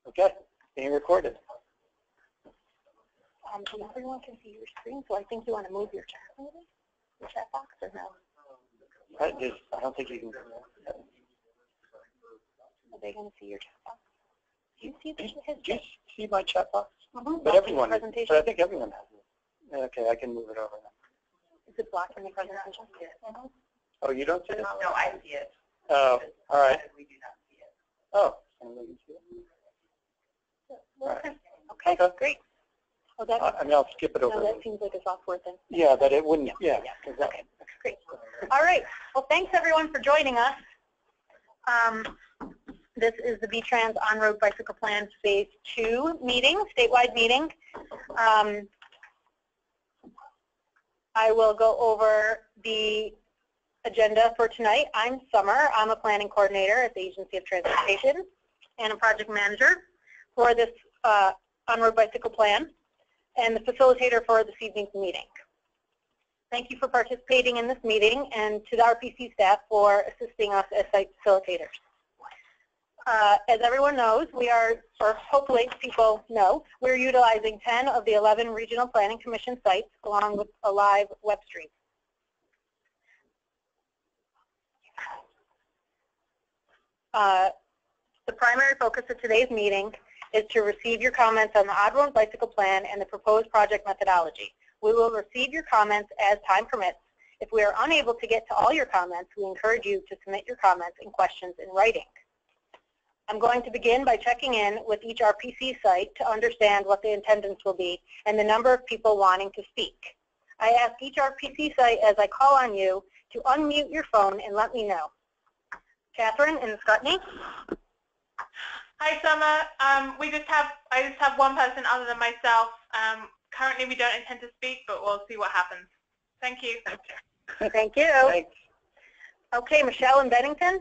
Okay, being recorded. Everyone can see your screen, so I think you want to move your chat maybe? Your chat box or no? I don't think you can. Are they going to see your chat box? Do you see Do you see my chat box? Mm-hmm. But everyone, but I think everyone has it. Okay, I can move it over now. Is it blocking the presentation? Mm-hmm. Oh, you don't see it? No, I see it. Oh, all right. We do not see it. Oh, can we see it? Okay. Okay, great. Oh, that, I mean, I'll skip it over. no, that seems like a software thing. Yeah, but it wouldn't. Yeah, exactly. Okay, great. All right. Well, thanks everyone for joining us. This is the VTrans On-Road Bicycle Plan Phase 2 meeting, statewide meeting. I will go over the agenda for tonight. I'm Summer. I'm a planning coordinator at the Agency of Transportation and a project manager for this On-Road Bicycle Plan and the facilitator for this evening's meeting. Thank you for participating in this meeting and to the RPC staff for assisting us as site facilitators. As everyone knows, we are, or hopefully people know, we're utilizing 10 of the 11 Regional Planning Commission sites along with a live web stream. The primary focus of today's meeting is to receive your comments on the On-Road Bicycle Plan and the proposed project methodology. We will receive your comments as time permits. If we are unable to get to all your comments, we encourage you to submit your comments and questions in writing. I'm going to begin by checking in with each RPC site to understand what the attendance will be and the number of people wanting to speak. I ask each RPC site as I call on you to unmute your phone and let me know. Catherine in Scotney. Hi, Summer. I just have one person other than myself. Currently, we don't intend to speak, but we'll see what happens. Thank you. Thank you. Thanks. Okay, Michelle in Bennington.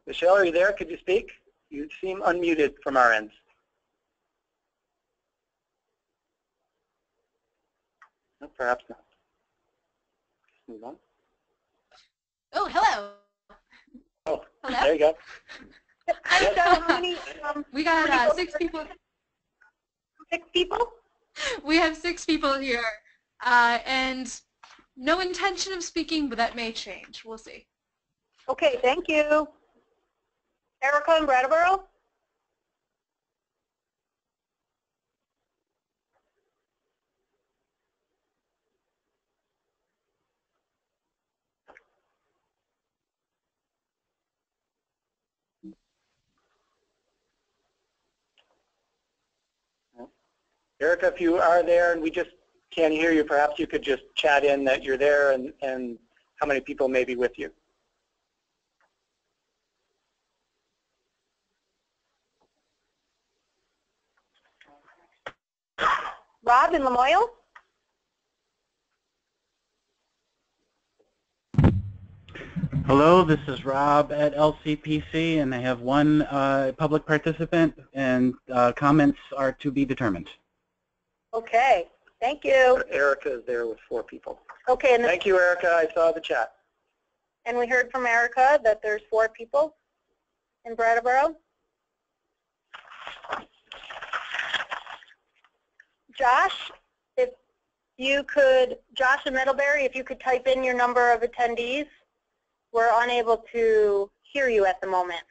Michelle, are you there? Could you speak? You seem unmuted from our end. No, perhaps not. Move on. Oh, hello. Oh, hello? There you go. So how many, we got 6 people. 6 people? We have 6 people here, and no intention of speaking, but that may change. We'll see. Okay, thank you. Erica in Brattleboro? Erica, if you are there and we just can't hear you, perhaps you could just chat in that you're there and how many people may be with you. Rob in Lamoille? Hello, this is Rob at LCPC, and I have one public participant, and comments are to be determined. Okay, thank you. Erica is there with 4 people. Okay, and Thank you, Erica. I saw the chat. And we heard from Erica that there's 4 people in Brattleboro. Josh, if you could, Josh in Middlebury, if you could type in your number of attendees. We're unable to hear you at the moment.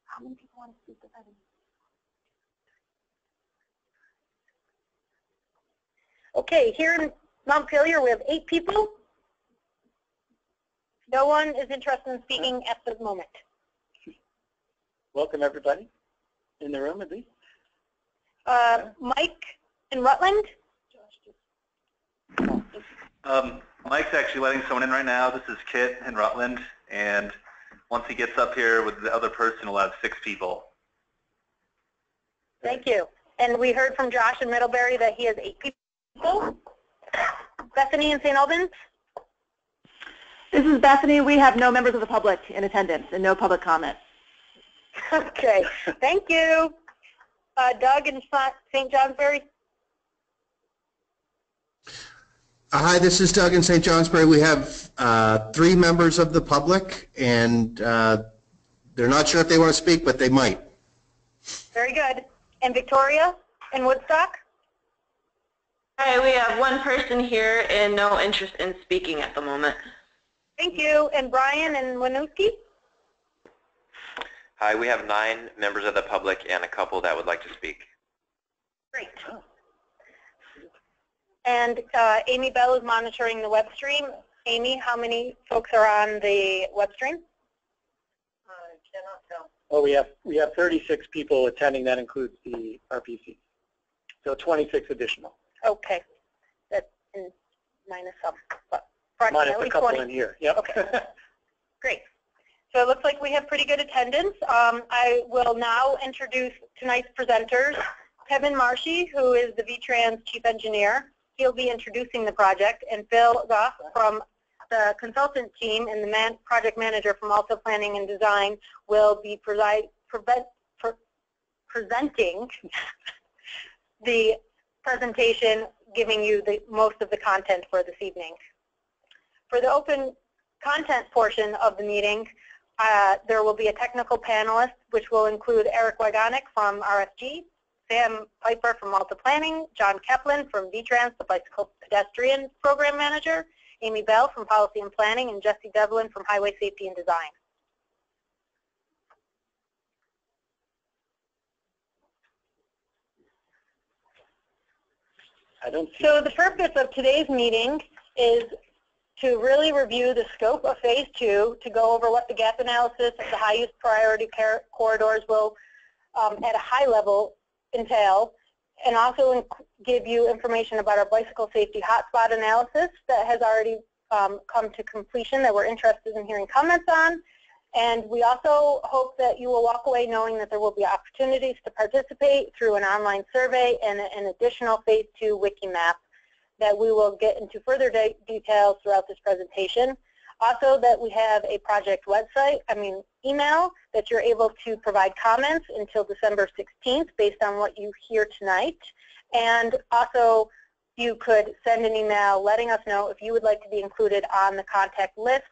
How many people want to speak with that? Okay, here in Montpelier we have 8 people. No one is interested in speaking at the moment. Welcome everybody in the room at least. Mike in Rutland. Mike's actually letting someone in right now. This is Kit in Rutland, and once he gets up here with the other person, we'll have 6 people. Thank you. And we heard from Josh in Middlebury that he has 8 people. Bethany in St. Albans. This is Bethany. We have no members of the public in attendance and no public comment. Okay, thank you. Doug in St. Johnsbury. Hi, this is Doug in St. Johnsbury. We have 3 members of the public, and they're not sure if they want to speak, but they might. Very good. And Victoria in Woodstock? Hi, we have 1 person here and no interest in speaking at the moment. Thank you. And Brian in Winooski? Hi, we have 9 members of the public and a couple that would like to speak. Great. And Amy Bell is monitoring the web stream. Amy, how many folks are on the web stream? I cannot tell. Oh, we have 36 people attending. That includes the RPC. So 26 additional. Okay. That's minus some. But minus a couple 20. In here. Yep. Okay. Great. So it looks like we have pretty good attendance. I will now introduce tonight's presenters. Kevin Marshy, who is the VTrans Chief Engineer. He'll be introducing the project. And Phil Goff from the consultant team and the project manager from Also Planning and Design will be presenting the presentation, giving you most of the content for this evening. For the open content portion of the meeting, there will be a technical panelist, which will include Eric Wagonic from RFG, Sam Piper from Alta Planning, John Kaplan from VTrans, the Bicycle Pedestrian Program Manager, Amy Bell from Policy and Planning, and Jesse Devlin from Highway Safety and Design. So the purpose of today's meeting is to really review the scope of Phase 2, to go over what the gap analysis of the high-use priority corridors will, at a high level, entail, and also give you information about our bicycle safety hotspot analysis that has already come to completion that we're interested in hearing comments on. And we also hope that you will walk away knowing that there will be opportunities to participate through an online survey and an additional Phase 2 wiki map that we will get into further details throughout this presentation. Also, that we have a project email that you're able to provide comments until December 16th based on what you hear tonight. And also, you could send an email letting us know if you would like to be included on the contact list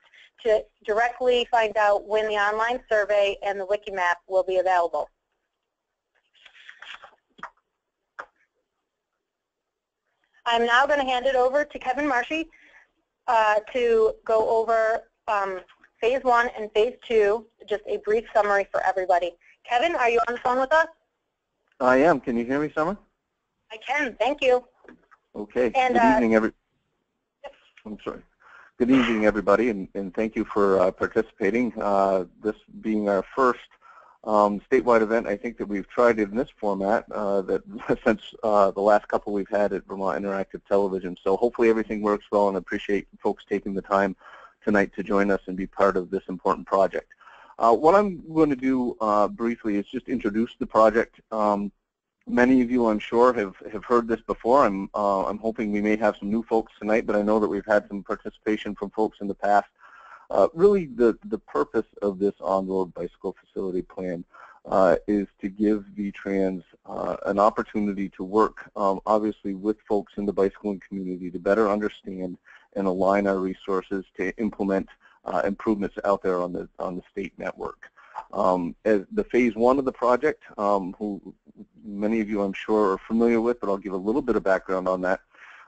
to directly find out when the online survey and the wiki map will be available. I'm now going to hand it over to Kevin Marshy to go over Phase 1 and Phase 2, just a brief summary for everybody. Kevin, are you on the phone with us? I am. Can you hear me, Summer? I can. Thank you. Okay. And, good evening, I'm sorry. Good evening, everybody, and thank you for participating. This being our first statewide event, I think that we've tried it in this format that since the last couple we've had at Vermont Interactive Television. So hopefully everything works well, and I appreciate folks taking the time tonight to join us and be part of this important project. What I'm going to do briefly is just introduce the project. Many of you, I'm sure, have heard this before. I'm hoping we may have some new folks tonight, but I know that we've had some participation from folks in the past. Really, the purpose of this on-road bicycle facility plan is to give VTrans an opportunity to work, obviously, with folks in the bicycling community to better understand and align our resources to implement improvements out there on the state network. As the Phase 1 of the project, who many of you I'm sure are familiar with, but I'll give a little bit of background on that.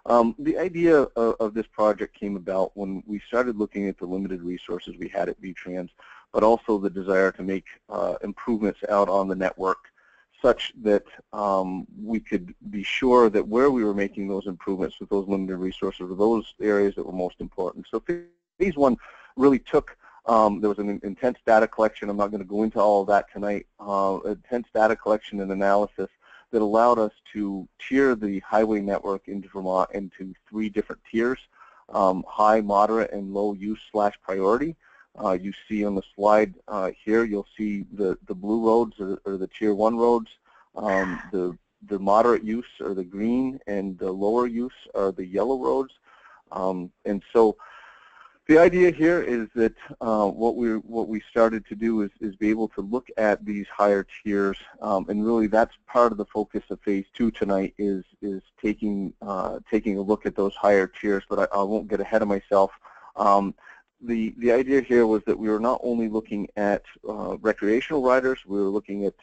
The idea of this project came about when we started looking at the limited resources we had at VTrans, but also the desire to make improvements out on the network such that we could be sure that where we were making those improvements with those limited resources were those areas that were most important. So Phase 1 really took there was an intense data collection. I'm not going to go into all of that tonight. Intense data collection and analysis that allowed us to tier the highway network into Vermont into 3 different tiers: high, moderate, and low use / priority. You see on the slide here, you'll see the blue roads are the Tier 1 roads. The moderate use are the green, and the lower use are the yellow roads. And so The idea here is that what we started to do is be able to look at these higher tiers, and really that's part of the focus of phase 2 tonight is taking a look at those higher tiers. But I won't get ahead of myself. The idea here was that we were not only looking at recreational riders, we were looking at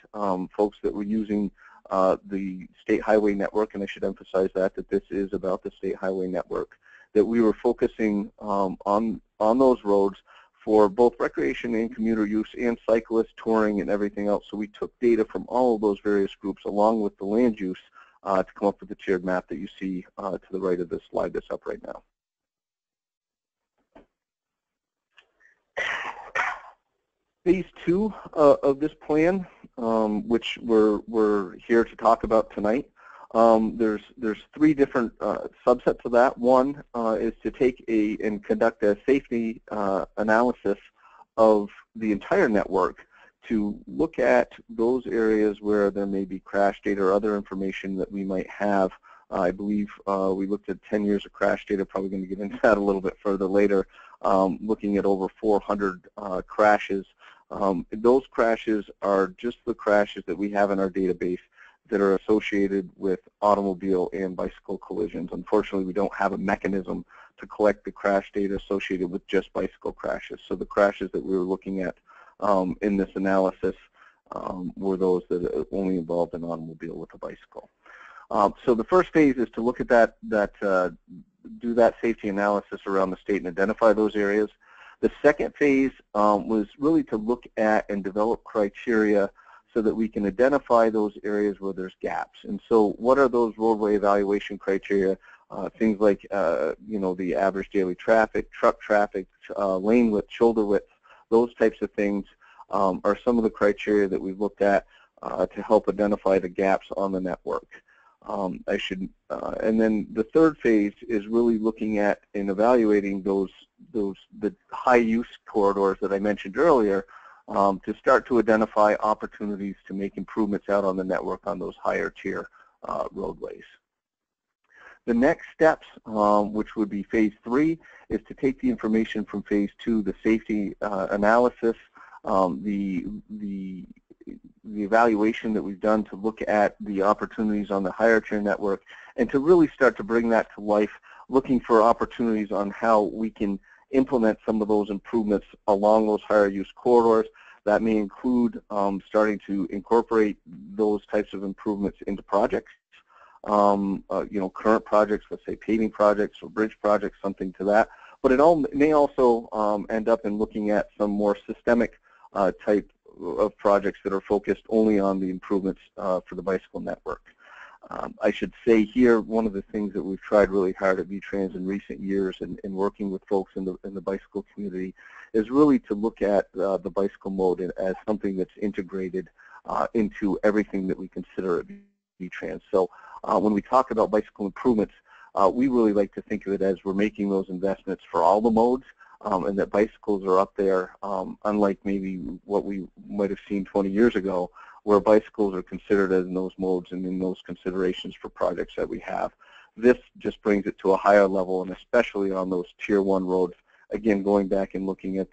folks that were using the state highway network, and I should emphasize that this is about the state highway network. That we were focusing on those roads for both recreation and commuter use and cyclists, touring, and everything else. So we took data from all of those various groups along with the land use to come up with the tiered map that you see to the right of this slide that's up right now. Phase 2 of this plan, which we're here to talk about tonight, there's 3 different subsets of that. One is to take and conduct a safety analysis of the entire network to look at those areas where there may be crash data or other information that we might have. I believe we looked at 10 years of crash data, probably going to get into that a little bit further later, looking at over 400 crashes. Those crashes are just the crashes that we have in our database that are associated with automobile and bicycle collisions. Unfortunately, we don't have a mechanism to collect the crash data associated with just bicycle crashes. So the crashes that we were looking at in this analysis were those that only involved an automobile with a bicycle. So the first phase is to look at do that safety analysis around the state and identify those areas. The second phase was really to look at and develop criteria so that we can identify those areas where there's gaps. And so what are those roadway evaluation criteria? Things like, the average daily traffic, truck traffic, lane width, shoulder width, those types of things are some of the criteria that we've looked at to help identify the gaps on the network. And then the third phase is really looking at and evaluating the high use corridors that I mentioned earlier to start to identify opportunities to make improvements out on the network on those higher tier roadways. The next steps, which would be phase 3, is to take the information from phase 2, the safety analysis, the evaluation that we've done to look at the opportunities on the higher tier network, and to really start to bring that to life, looking for opportunities on how we can implement some of those improvements along those higher use corridors. That may include starting to incorporate those types of improvements into projects, current projects, let's say paving projects or bridge projects, something to that. But it may also end up in looking at some more systemic type of projects that are focused only on the improvements for the bicycle network. I should say here, one of the things that we've tried really hard at VTrans in recent years in working with folks in the bicycle community is really to look at the bicycle mode as something that's integrated into everything that we consider at VTrans. So when we talk about bicycle improvements, we really like to think of it as we're making those investments for all the modes, and that bicycles are up there, unlike maybe what we might have seen 20 years ago, where bicycles are considered as in those modes and in those considerations for projects that we have. This just brings it to a higher level, and especially on those tier 1 roads, again, going back and looking at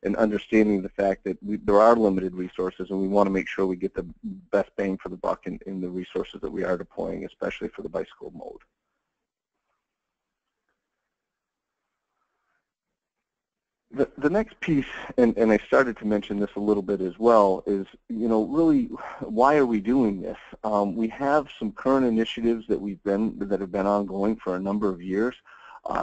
and understanding the fact that there are limited resources, and we want to make sure we get the best bang for the buck in the resources that we are deploying, especially for the bicycle mode. The next piece, and I started to mention this a little bit as well, is, really, why are we doing this? We have some current initiatives that have been ongoing for a number of years.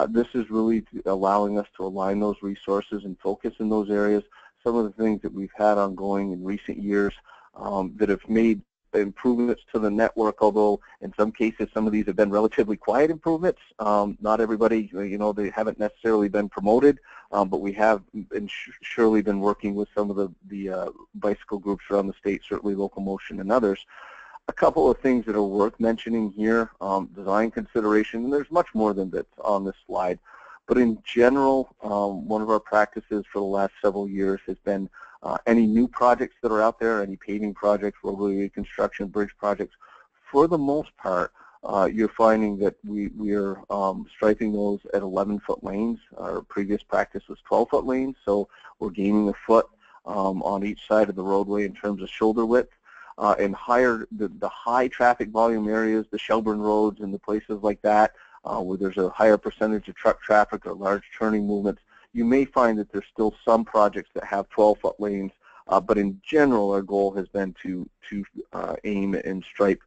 This is really allowing us to align those resources and focus in those areas. Some of the things that we've had ongoing in recent years that have made improvements to the network, although in some cases some of these have been relatively quiet improvements. Not everybody, they haven't necessarily been promoted, but we have surely been working with some of the bicycle groups around the state, certainly Local Motion and others. A couple of things that are worth mentioning here, design consideration, and there's much more than that's on this slide, but in general, one of our practices for the last several years has been any new projects that are out there, any paving projects, roadway reconstruction, bridge projects, for the most part, you're finding that we are striping those at 11-foot lanes. Our previous practice was 12-foot lanes, so we're gaining a foot on each side of the roadway in terms of shoulder width. And the high traffic volume areas, the Shelburne roads and the places like that, where there's a higher percentage of truck traffic or large turning movements, you may find that there's still some projects that have 12-foot lanes, but in general, our goal has been to aim and stripe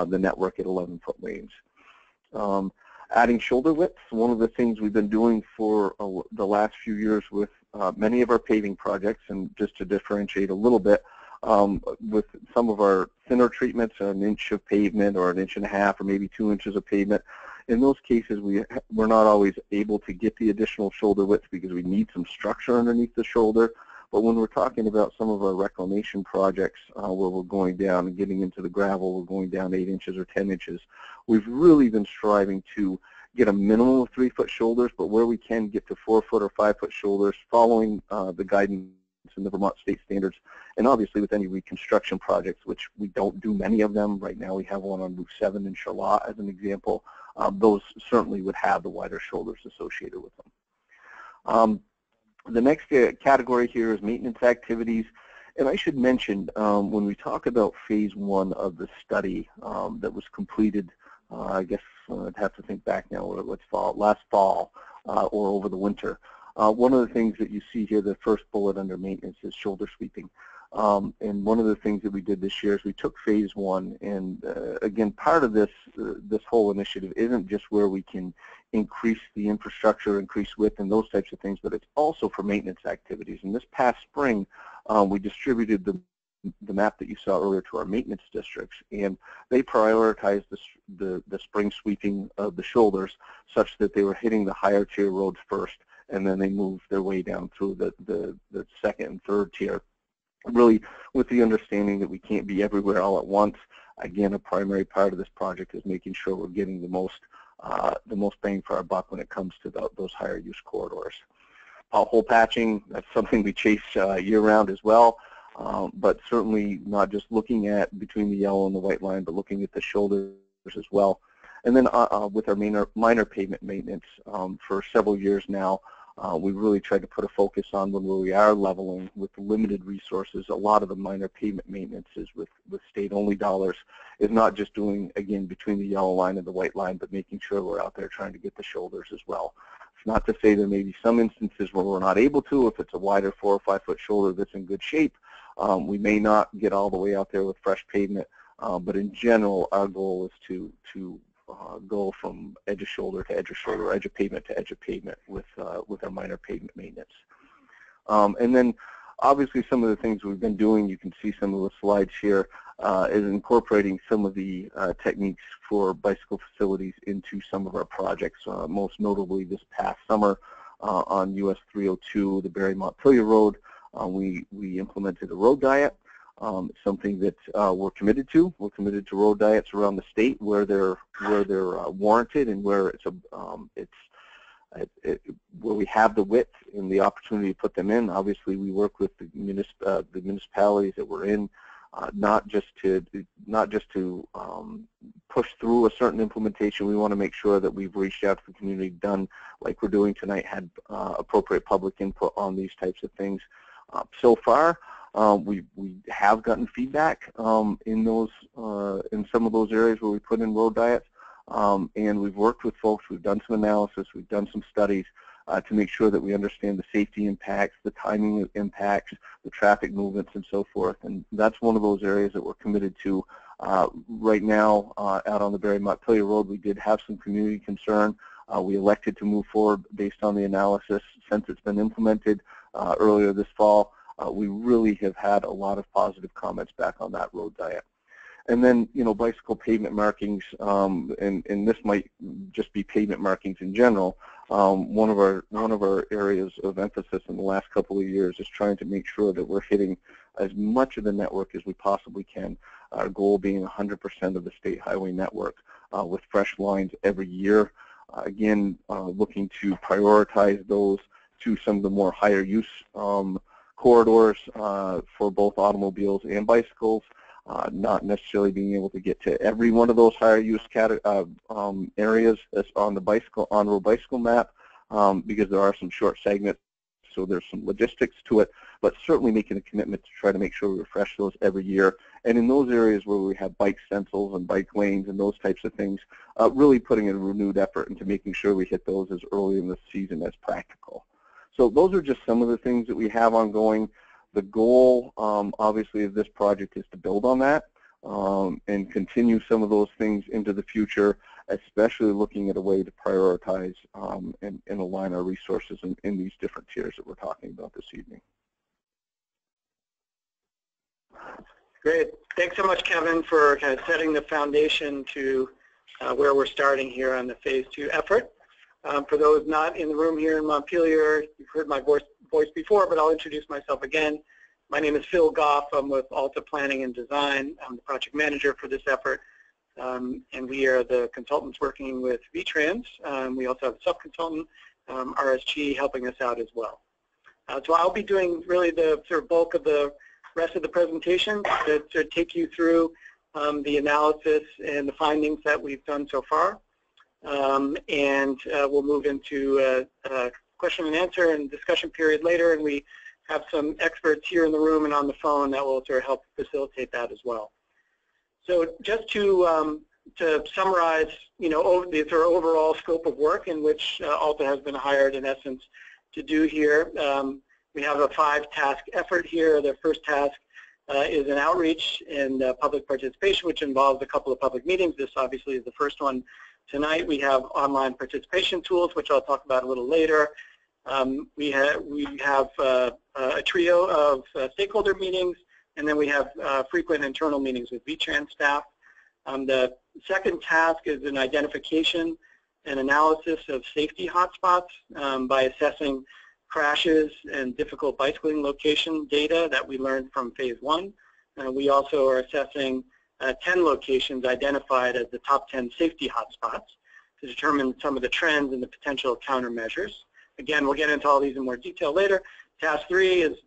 the network at 11-foot lanes. Adding shoulder widths, one of the things we've been doing for the last few years with many of our paving projects, and just to differentiate a little bit, with some of our thinner treatments, an inch of pavement or an inch and a half or maybe 2 inches of pavement, in those cases we're not always able to get the additional shoulder width because we need some structure underneath the shoulder. But when we're talking about some of our reclamation projects where we're going down and getting into the gravel, we're going down 8 inches or 10 inches, we've really been striving to get a minimum of 3-foot shoulders, but where we can get to 4-foot or 5-foot shoulders, following the guidance in the Vermont state standards. And obviously with any reconstruction projects, which we don't do many of them. Right now we have one on Route 7 in Charlotte as an example. Those certainly would have the wider shoulders associated with them. The next category here is maintenance activities. And I should mention, when we talk about phase 1 of the study that was completed, I guess I'd have to think back now, last fall or over the winter. One of the things that you see here, the first bullet under maintenance, is shoulder sweeping. And one of the things that we did this year is we took phase 1, and again, part of this whole initiative isn't just where we can increase the infrastructure, increase width, and those types of things, but it's also for maintenance activities. And this past spring, we distributed the map that you saw earlier to our maintenance districts, and they prioritized the spring sweeping of the shoulders such that they were hitting the higher tier roads first, and then they moved their way down through the second and third tier, really with the understanding that we can't be everywhere all at once. Again, a primary part of this project is making sure we're getting the most bang for our buck when it comes to those higher use corridors. Pothole patching, that's something we chase year-round as well, but certainly not just looking at between the yellow and the white line, but looking at the shoulders as well. And then with our minor pavement maintenance, for several years now, we've really tried to put a focus on when we are leveling with limited resources. A lot of the minor pavement maintenance is with state-only dollars, is not just doing, again, between the yellow line and the white line, but making sure we're out there trying to get the shoulders as well. It's not to say there may be some instances where we're not able to. If it's a wider 4 or 5 foot shoulder that's in good shape, we may not get all the way out there with fresh pavement, but in general, our goal is to go from edge of shoulder to edge of shoulder, edge of pavement to edge of pavement with our minor pavement maintenance. And then obviously some of the things we've been doing, you can see some of the slides here, is incorporating some of the techniques for bicycle facilities into some of our projects, most notably this past summer on US 302, the Barry-Montpelier Road. We implemented a road diet. Something that we're committed to. We're committed to road diets around the state where they're warranted and where where we have the width and the opportunity to put them in. Obviously, we work with the municipalities that we're in, not just to push through a certain implementation. We want to make sure that we've reached out to the community, done like we're doing tonight, had appropriate public input on these types of things. So far, we have gotten feedback in some of those areas where we put in road diets, and we've worked with folks. We've done some analysis. We've done some studies to make sure that we understand the safety impacts, the timing impacts, the traffic movements, and so forth. And that's one of those areas that we're committed to. Right now, out on the Barry-Montpelier Road, we did have some community concern. We elected to move forward based on the analysis since it's been implemented earlier this fall. We really have had a lot of positive comments back on that road diet. And then, bicycle pavement markings, and this might just be pavement markings in general. One of our areas of emphasis in the last couple of years is trying to make sure that we're hitting as much of the network as we possibly can. Our goal being 100% of the state highway network with fresh lines every year. Again, looking to prioritize those to some of the more higher use corridors for both automobiles and bicycles. not necessarily being able to get to every one of those higher use areas that's on the on-road bicycle map, because there are some short segments, so there's some logistics to it, but certainly making a commitment to try to make sure we refresh those every year. And in those areas where we have bike stencils and bike lanes and those types of things, really putting in a renewed effort into making sure we hit those as early in the season as practical. So those are just some of the things that we have ongoing. The goal, obviously, of this project is to build on that and continue some of those things into the future, especially looking at a way to prioritize and align our resources in these different tiers that we're talking about this evening. Great. Thanks so much, Kevin, for kind of setting the foundation to where we're starting here on the Phase 2 effort. For those not in the room here in Montpelier, you've heard my voice before, but I'll introduce myself again. My name is Phil Goff. I'm with Alta Planning and Design. I'm the project manager for this effort, and we are the consultants working with VTrans. We also have a sub-consultant, RSG, helping us out as well. So I'll be doing really the sort of bulk of the rest of the presentation to take you through the analysis and the findings that we've done so far. And we'll move into a question and answer and discussion period later, and we have some experts here in the room and on the phone that will sort of help facilitate that as well. So just to summarize, you know, the sort of overall scope of work in which Alta has been hired, in essence, to do here. We have a 5-task effort here. The first task is an outreach and public participation, which involves a couple of public meetings. This obviously is the first one tonight. We have online participation tools, which I'll talk about a little later. We have a trio of stakeholder meetings, and then we have frequent internal meetings with VTrans staff. The second task is an identification and analysis of safety hotspots by assessing crashes and difficult bicycling location data that we learned from Phase 1. We also are assessing 10 locations identified as the top 10 safety hotspots to determine some of the trends and the potential countermeasures. Again, we'll get into all these in more detail later. Task 3 is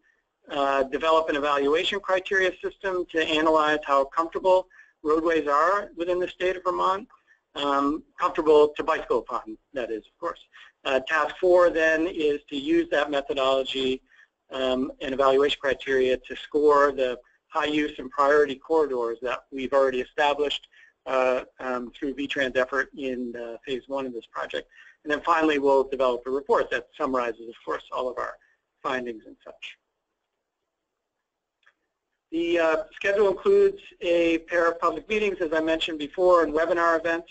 develop an evaluation criteria system to analyze how comfortable roadways are within the state of Vermont. Comfortable to bicycle upon, that is, of course. Task 4 then is to use that methodology and evaluation criteria to score the high use and priority corridors that we've already established through VTrans effort in Phase 1 of this project. And then finally, we'll develop a report that summarizes, of course, all of our findings and such. The schedule includes a pair of public meetings, as I mentioned before, and webinar events.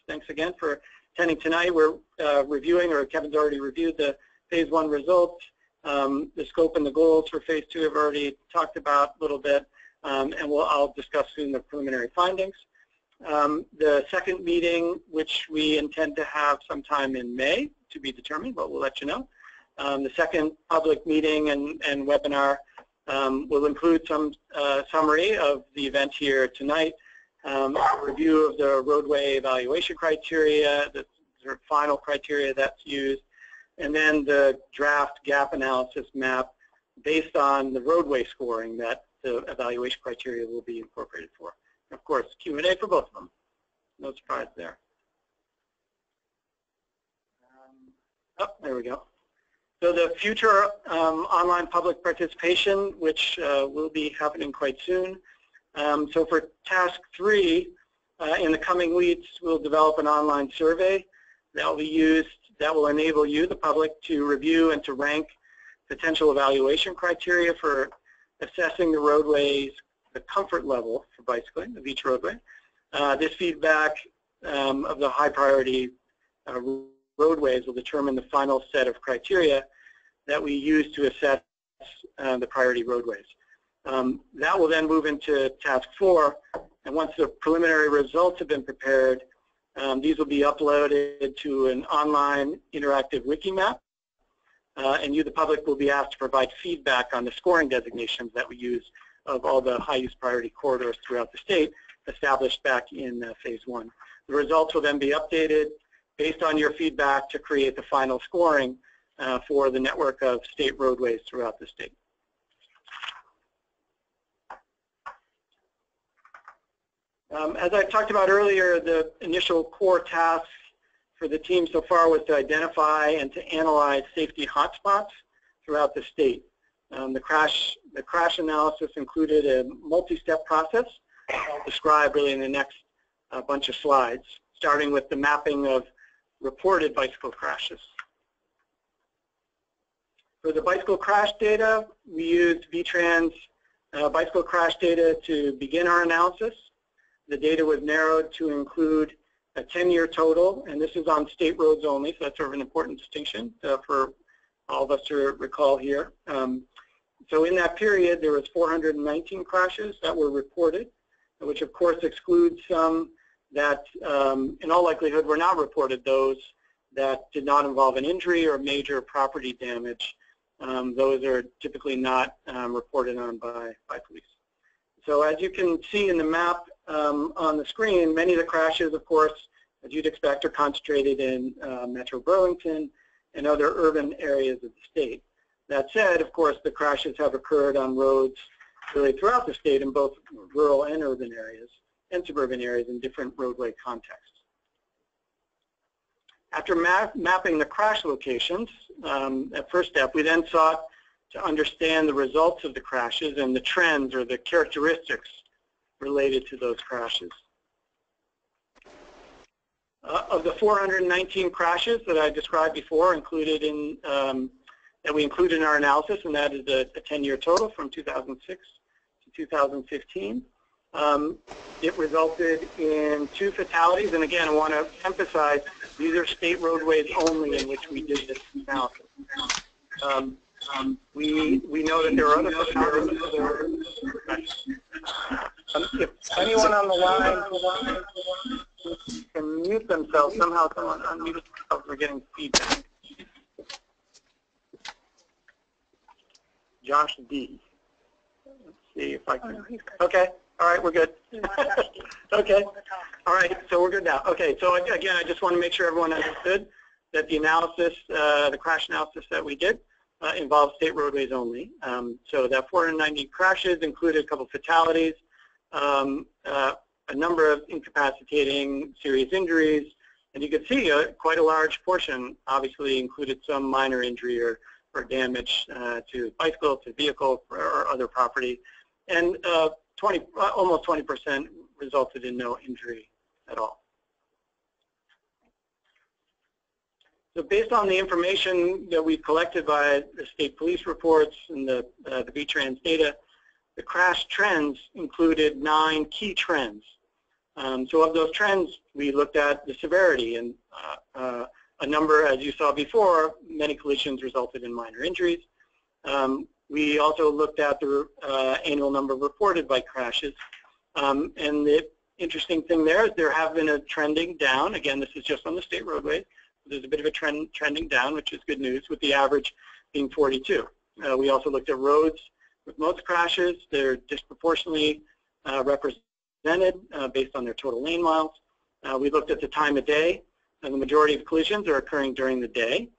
Thanks again for attending tonight. We're reviewing, or Kevin's already reviewed, the Phase 1 results. The scope and the goals for Phase 2 have already talked about a little bit, and I'll discuss soon the preliminary findings. The second meeting, which we intend to have sometime in May, to be determined, but we'll let you know. The second public meeting and webinar will include some summary of the event here tonight, a review of the roadway evaluation criteria, the sort of final criteria that's used, and then the draft gap analysis map based on the roadway scoring that the evaluation criteria will be incorporated for. Of course, Q&A for both of them. No surprise there. Oh, there we go. So the future online public participation, which will be happening quite soon. So for task 3, in the coming weeks, we'll develop an online survey that will be used, that will enable you, the public, to review and to rank potential evaluation criteria for assessing the roadways, the comfort level for bicycling of each roadway. This feedback of the high priority roadways will determine the final set of criteria that we use to assess the priority roadways. That will then move into task 4, and once the preliminary results have been prepared, these will be uploaded to an online interactive wiki map, and you, the public, will be asked to provide feedback on the scoring designations that we use of all the high-use priority corridors throughout the state established back in Phase 1. The results will then be updated based on your feedback to create the final scoring for the network of state roadways throughout the state. As I talked about earlier, the initial core task for the team so far was to identify and to analyze safety hotspots throughout the state. The crash analysis included a multi-step process I'll describe really in the next bunch of slides, starting with the mapping of reported bicycle crashes. For the bicycle crash data, we used VTrans bicycle crash data to begin our analysis. The data was narrowed to include a 10-year total, and this is on state roads only, so that's sort of an important distinction for all of us to recall here. So in that period, there was 419 crashes that were reported, which of course excludes some that in all likelihood were not reported, those that did not involve an injury or major property damage. Those are typically not reported on by police. So as you can see in the map on the screen, many of the crashes, of course, as you'd expect, are concentrated in Metro Burlington and other urban areas of the state. That said, of course, the crashes have occurred on roads really throughout the state in both rural and urban areas and suburban areas in different roadway contexts. After mapping the crash locations, that first step, we then sought to understand the results of the crashes and the trends or the characteristics related to those crashes. Of the 419 crashes that I described before, included in that we included in our analysis, and that is a 10-year total from 2006 to 2015. It resulted in 2 fatalities, and again, I want to emphasize these are state roadways only in which we did this analysis. We know that there are other fatalities. If anyone on the line can mute themselves, somehow someone unmuted themselves, we're getting feedback. Josh D. Let's see if I can. Oh, no, okay. All right, we're good. Okay. All right, so we're good now. Okay, so again, I just want to make sure everyone understood that the analysis, the crash analysis that we did involves state roadways only. So that 490 crashes included a couple fatalities, a number of incapacitating serious injuries, and you can see quite a large portion obviously included some minor injury or damage to bicycle, to vehicle, or other property, and almost 20% resulted in no injury at all. So based on the information that we've collected by the state police reports and the VTrans data, the crash trends included 9 key trends. So of those trends, we looked at the severity, and a number, as you saw before, many collisions resulted in minor injuries. We also looked at the annual number reported by crashes. And the interesting thing there is there have been a trending down. Again, this is just on the state roadways. There's a bit of a trending down, which is good news, with the average being 42. We also looked at roads with most crashes. They're disproportionately represented based on their total lane miles. We looked at the time of day, and the majority of collisions are occurring during the day,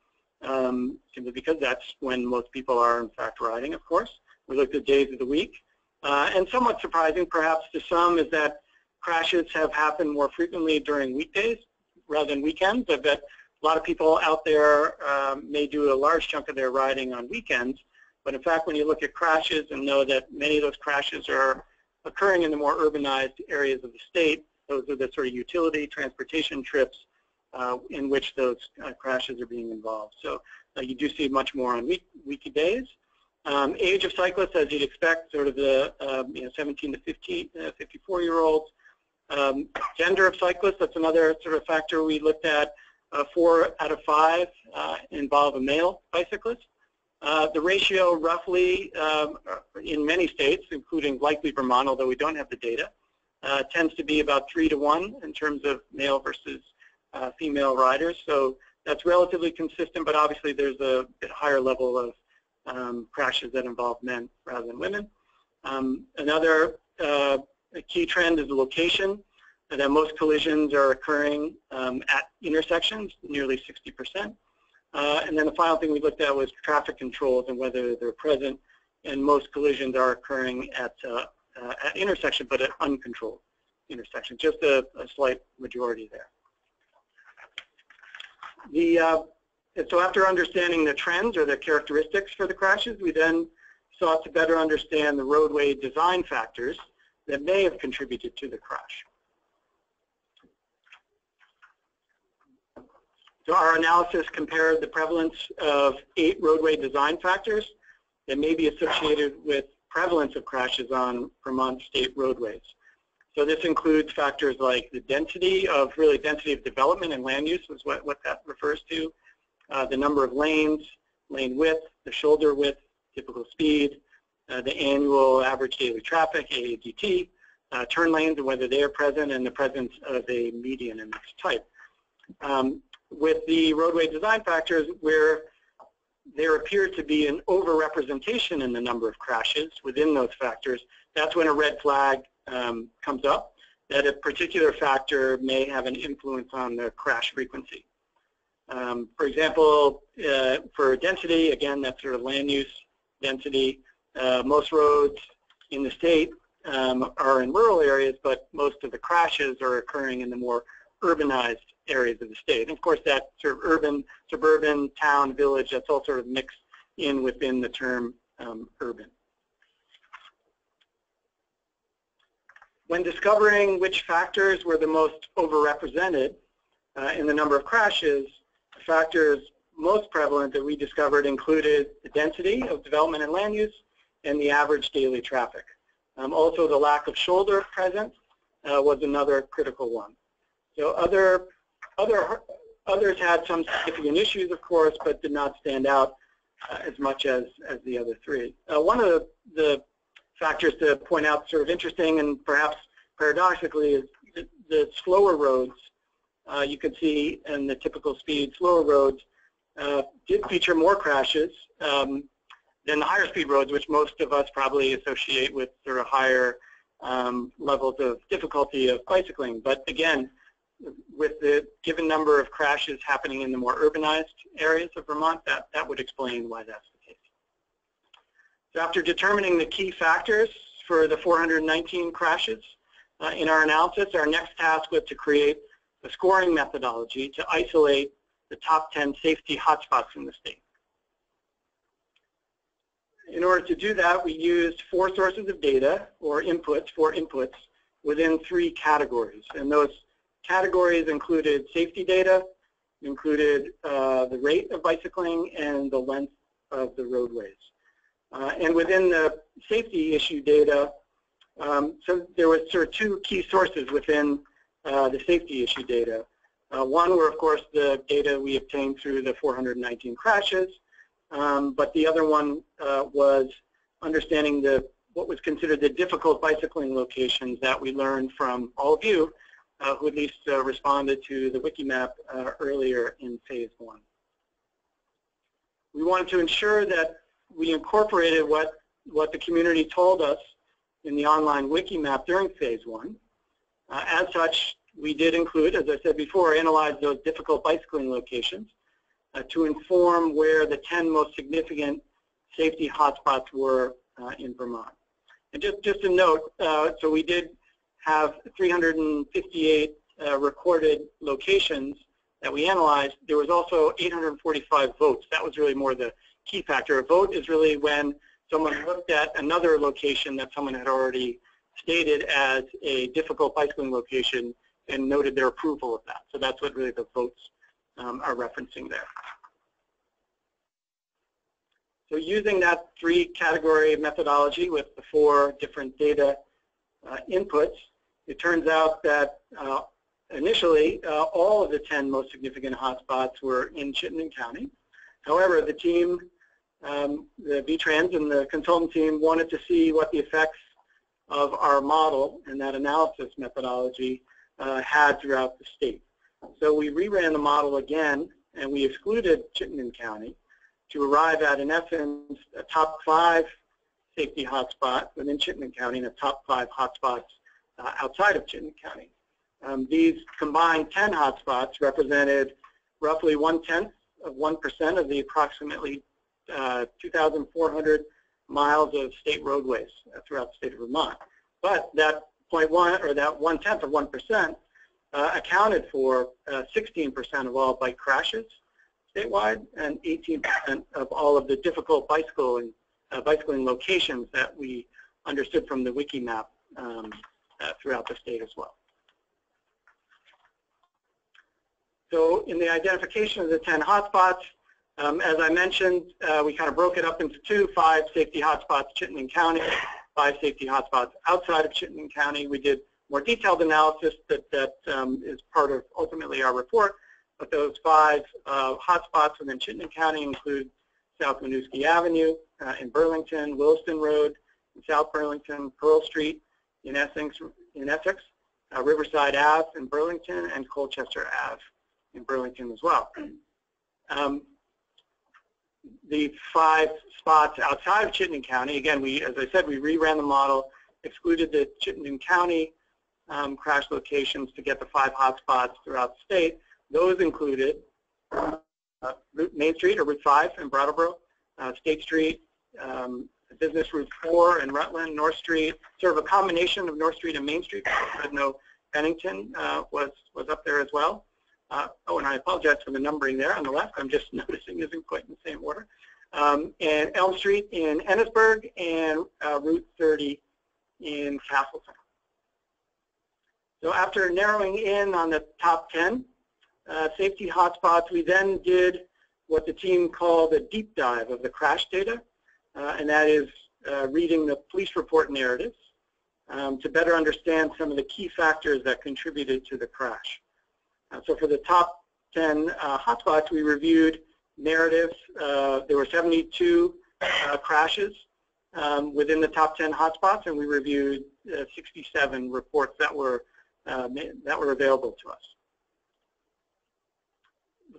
simply because that's when most people are in fact riding, of course. We looked at days of the week. And somewhat surprising perhaps to some is that crashes have happened more frequently during weekdays rather than weekends. I bet a lot of people out there may do a large chunk of their riding on weekends, but in fact when you look at crashes and know that many of those crashes are occurring in the more urbanized areas of the state, those are the sort of utility transportation trips in which those crashes are being involved. So you do see much more on weekdays. Age of cyclists, as you'd expect, sort of the 17 to 54-year-olds. Gender of cyclists, that's another sort of factor we looked at. 4 out of 5 involve a male bicyclist. The ratio roughly in many states, including likely Vermont, although we don't have the data, tends to be about 3 to 1 in terms of male versus female riders. So that's relatively consistent, but obviously there's a bit higher level of crashes that involve men rather than women. Another key trend is the location, that most collisions are occurring at intersections, nearly 60%. And then the final thing we looked at was traffic controls and whether they're present, and most collisions are occurring at intersection, but at uncontrolled intersections, just a slight majority there. And so after understanding the trends or the characteristics for the crashes, we then sought to better understand the roadway design factors that may have contributed to the crash. So our analysis compared the prevalence of 8 roadway design factors that may be associated with prevalence of crashes on Vermont state roadways. So this includes factors like the density of development and land use is what that refers to, the number of lanes, lane width, the shoulder width, typical speed, the annual average daily traffic, AADT, turn lanes and whether they are present, and the presence of a median in this type. With the roadway design factors, where there appears to be an overrepresentation in the number of crashes within those factors, that's when a red flag comes up, that a particular factor may have an influence on the crash frequency. For example, for density, again, that's sort of land use density. Most roads in the state are in rural areas, but most of the crashes are occurring in the more urbanized areas of the state. And of course, that sort of urban, suburban, town, village, that's all sort of mixed in within the term urban. When discovering which factors were the most overrepresented in the number of crashes, the factors most prevalent that we discovered included the density of development and land use and the average daily traffic. Also, the lack of shoulder presence was another critical one. So others had some significant issues, of course, but did not stand out as much as the other 3. One of the factors to point out, sort of interesting and perhaps paradoxically, is the slower roads. You can see in the typical speed, slower roads did feature more crashes than the higher speed roads, which most of us probably associate with sort of higher levels of difficulty of bicycling. But again, with the given number of crashes happening in the more urbanized areas of Vermont, that would explain why that's the case. So after determining the key factors for the 419 crashes in our analysis, our next task was to create a scoring methodology to isolate the top 10 safety hotspots in the state. In order to do that, we used 4 sources of data, or inputs, 4 inputs, within 3 categories. And those categories included safety data, included the rate of bicycling, and the length of the roadways. And within the safety issue data, so there was sort of 2 key sources within the safety issue data. One were, of course, the data we obtained through the 419 crashes, but the other one was understanding what was considered the difficult bicycling locations that we learned from all of you who at least responded to the Wikimap earlier in phase 1. We wanted to ensure that we incorporated what the community told us in the online Wikimap during phase 1. As such, we did include, as I said before, analyze those difficult bicycling locations to inform where the 10 most significant safety hotspots were in Vermont. And just a note, so we did have 358 recorded locations that we analyzed. There was also 845 votes. That was really more the key factor. A vote is really when someone looked at another location that someone had already stated as a difficult bicycling location and noted their approval of that. So that's what really the votes are referencing there. So using that 3-category methodology with the 4 different data inputs, it turns out that initially all of the 10 most significant hotspots were in Chittenden County. However, the team, the VTrans and the consultant team wanted to see what the effects of our model and that analysis methodology had throughout the state. So we reran the model again, and we excluded Chittenden County to arrive at, in essence, a top 5 safety hotspot within Chittenden County and a top 5 hotspots outside of Chittenden County. These combined 10 hotspots represented roughly 1/10 of 1% of the approximately 2,400 miles of state roadways throughout the state of Vermont. But that 0.1 or that 1/10 of 1% accounted for 16% of all bike crashes statewide and 18% of all of the difficult bicycling locations that we understood from the wiki map throughout the state as well. So in the identification of the 10 hotspots, as I mentioned, we kind of broke it up into two, 5 safety hotspots, Chittenden County, 5 safety hotspots outside of Chittenden County. We did more detailed analysis that is part of ultimately our report, but those 5 hotspots within Chittenden County include South Winooski Avenue in Burlington, Williston Road in South Burlington, Pearl Street in Essex, Riverside Ave in Burlington, and Colchester Ave in Burlington as well. The 5 spots outside of Chittenden County, again, as I said, we reran the model, excluded the Chittenden County crash locations to get the 5 hotspots throughout the state. Those included Main Street or Route 5 in Brattleboro, State Street, Business Route 4 in Rutland, North Street, sort of a combination of North Street and Main Street. No, Bennington was up there as well. Oh, and I apologize for the numbering there on the left. I'm just noticing isn't quite in the same order. And Elm Street in Ennisburg and Route 30 in Castleton. So after narrowing in on the top 10 safety hotspots, we then did what the team called a deep dive of the crash data, and that is reading the police report narratives to better understand some of the key factors that contributed to the crash. So for the top 10 hotspots, we reviewed narratives. There were 72 crashes within the top 10 hotspots, and we reviewed 67 reports that were available to us.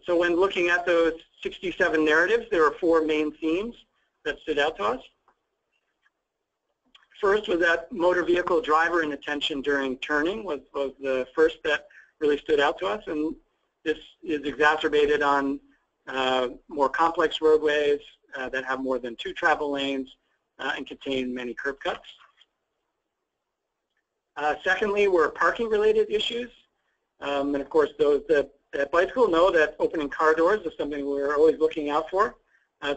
So when looking at those 67 narratives, there were 4 main themes that stood out to us. First was that motor vehicle driver inattention during turning was the first that really stood out to us, and this is exacerbated on more complex roadways that have more than 2 travel lanes and contain many curb cuts. Secondly, were parking-related issues, and of course those that bicycle know that opening car doors is something we're always looking out for.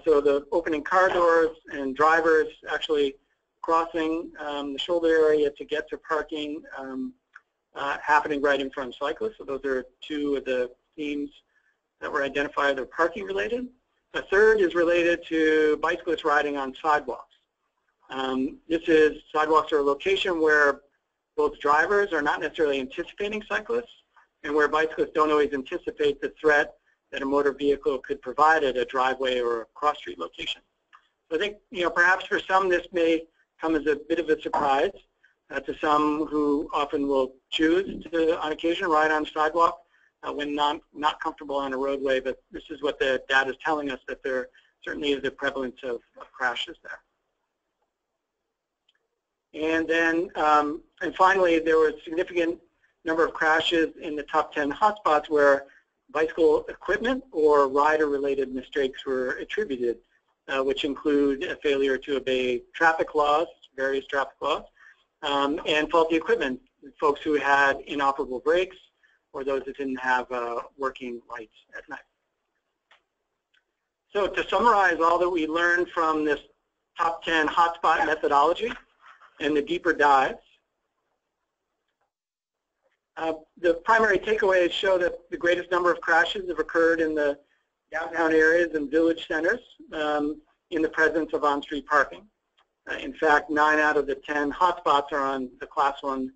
So the opening car doors and drivers actually crossing the shoulder area to get to parking happening right in front of cyclists. So those are 2 of the themes that were identified that are parking related. The third is related to bicyclists riding on sidewalks. Sidewalks are a location where both drivers are not necessarily anticipating cyclists and where bicyclists don't always anticipate the threat that a motor vehicle could provide at a driveway or a cross-street location. So I think, perhaps for some this may come as a bit of a surprise to some who often will choose to, on occasion, ride on a sidewalk when not comfortable on a roadway, but this is what the data is telling us, that there certainly is a prevalence of crashes there. And then, and finally, there was a significant number of crashes in the top 10 hotspots where bicycle equipment or rider-related mistakes were attributed, which include a failure to obey traffic laws, various traffic laws, and faulty equipment, folks who had inoperable brakes or those that didn't have working lights at night. So to summarize all that we learned from this top 10 hotspot methodology and the deeper dives, the primary takeaways show that the greatest number of crashes have occurred in the downtown areas and village centers in the presence of on-street parking. In fact, 9 out of the 10 hotspots are on the Class 1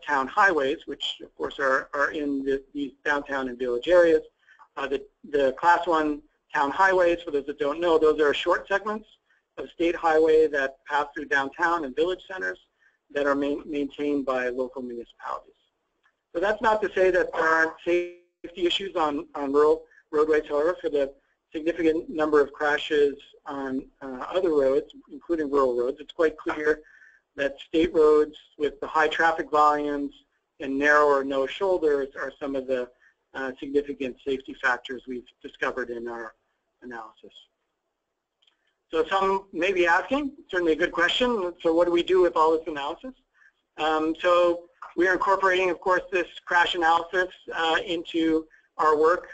town highways, which of course are in these downtown and village areas. The Class 1 town highways, for those that don't know, those are short segments of state highway that pass through downtown and village centers that are maintained by local municipalities. So that's not to say that there aren't safety issues on rural roadways. However, for the significant number of crashes on other roads, including rural roads, it's quite clear that state roads with the high traffic volumes and narrow or no shoulders are some of the significant safety factors we've discovered in our analysis. So some may be asking, certainly a good question, so what do we do with all this analysis? So we are incorporating, of course, this crash analysis into our work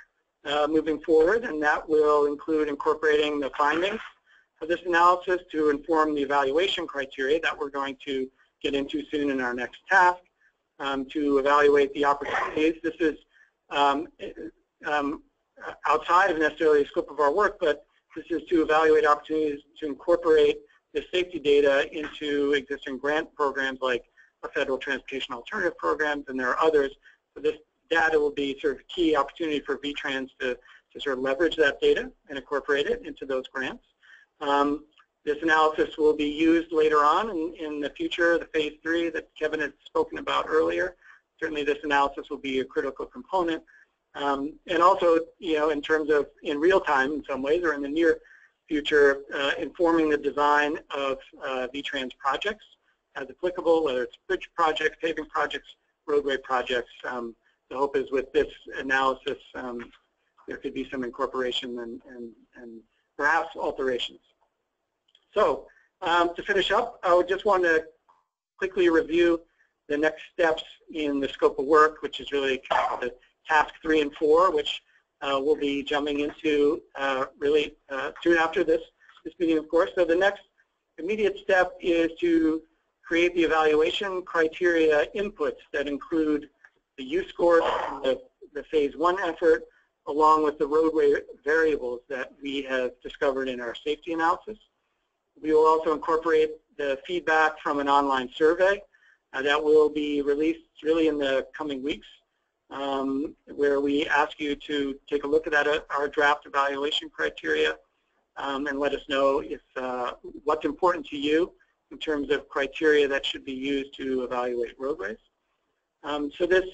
moving forward, and that will include incorporating the findings of this analysis to inform the evaluation criteria that we're going to get into soon in our next task, to evaluate the opportunities. This is outside of necessarily the scope of our work, but this is to evaluate opportunities to incorporate the safety data into existing grant programs like our Federal Transportation Alternative Programs, and there are others. So this data will be sort of a key opportunity for VTrans to sort of leverage that data and incorporate it into those grants. This analysis will be used later on in the future, the phase 3 that Kevin had spoken about earlier. Certainly this analysis will be a critical component. And also, in terms of in real time in some ways, or in the near future, informing the design of VTrans projects as applicable, whether it's bridge projects, paving projects, roadway projects. The hope is with this analysis, there could be some incorporation and perhaps alterations. So to finish up, I would just want to quickly review the next steps in the scope of work, which is really the task 3 and 4, which we'll be jumping into really soon after this meeting, of course. So the next immediate step is to create the evaluation criteria inputs that include the use scores from the phase 1 effort, along with the roadway variables that we have discovered in our safety analysis. We will also incorporate the feedback from an online survey that will be released really in the coming weeks, where we ask you to take a look at our draft evaluation criteria and let us know if what's important to you in terms of criteria that should be used to evaluate roadways. So this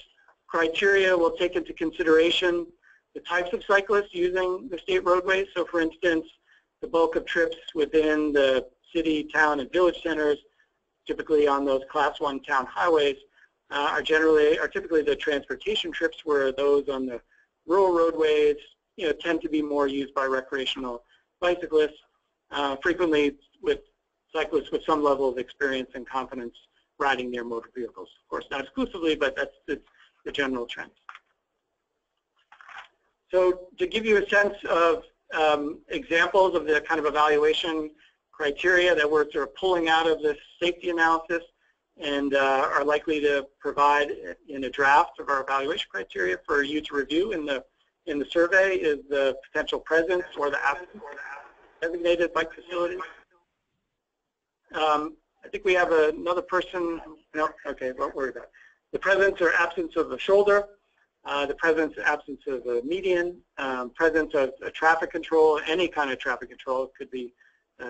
criteria will take into consideration the types of cyclists using the state roadways. So for instance, the bulk of trips within the city, town, and village centers, typically on those class 1 town highways, are typically the transportation trips, where those on the rural roadways tend to be more used by recreational bicyclists, frequently with cyclists with some level of experience and confidence riding their motor vehicles. Of course, not exclusively, but that's the general trend. So to give you a sense of examples of the kind of evaluation criteria that we're sort of pulling out of this safety analysis and are likely to provide in a draft of our evaluation criteria for you to review in the survey, is the potential presence or the absence of designated bike facilities. I think we have another person. No, okay, don't worry about it. The presence or absence of a shoulder, the presence or absence of a median, presence of a traffic control, any kind of traffic control. It could be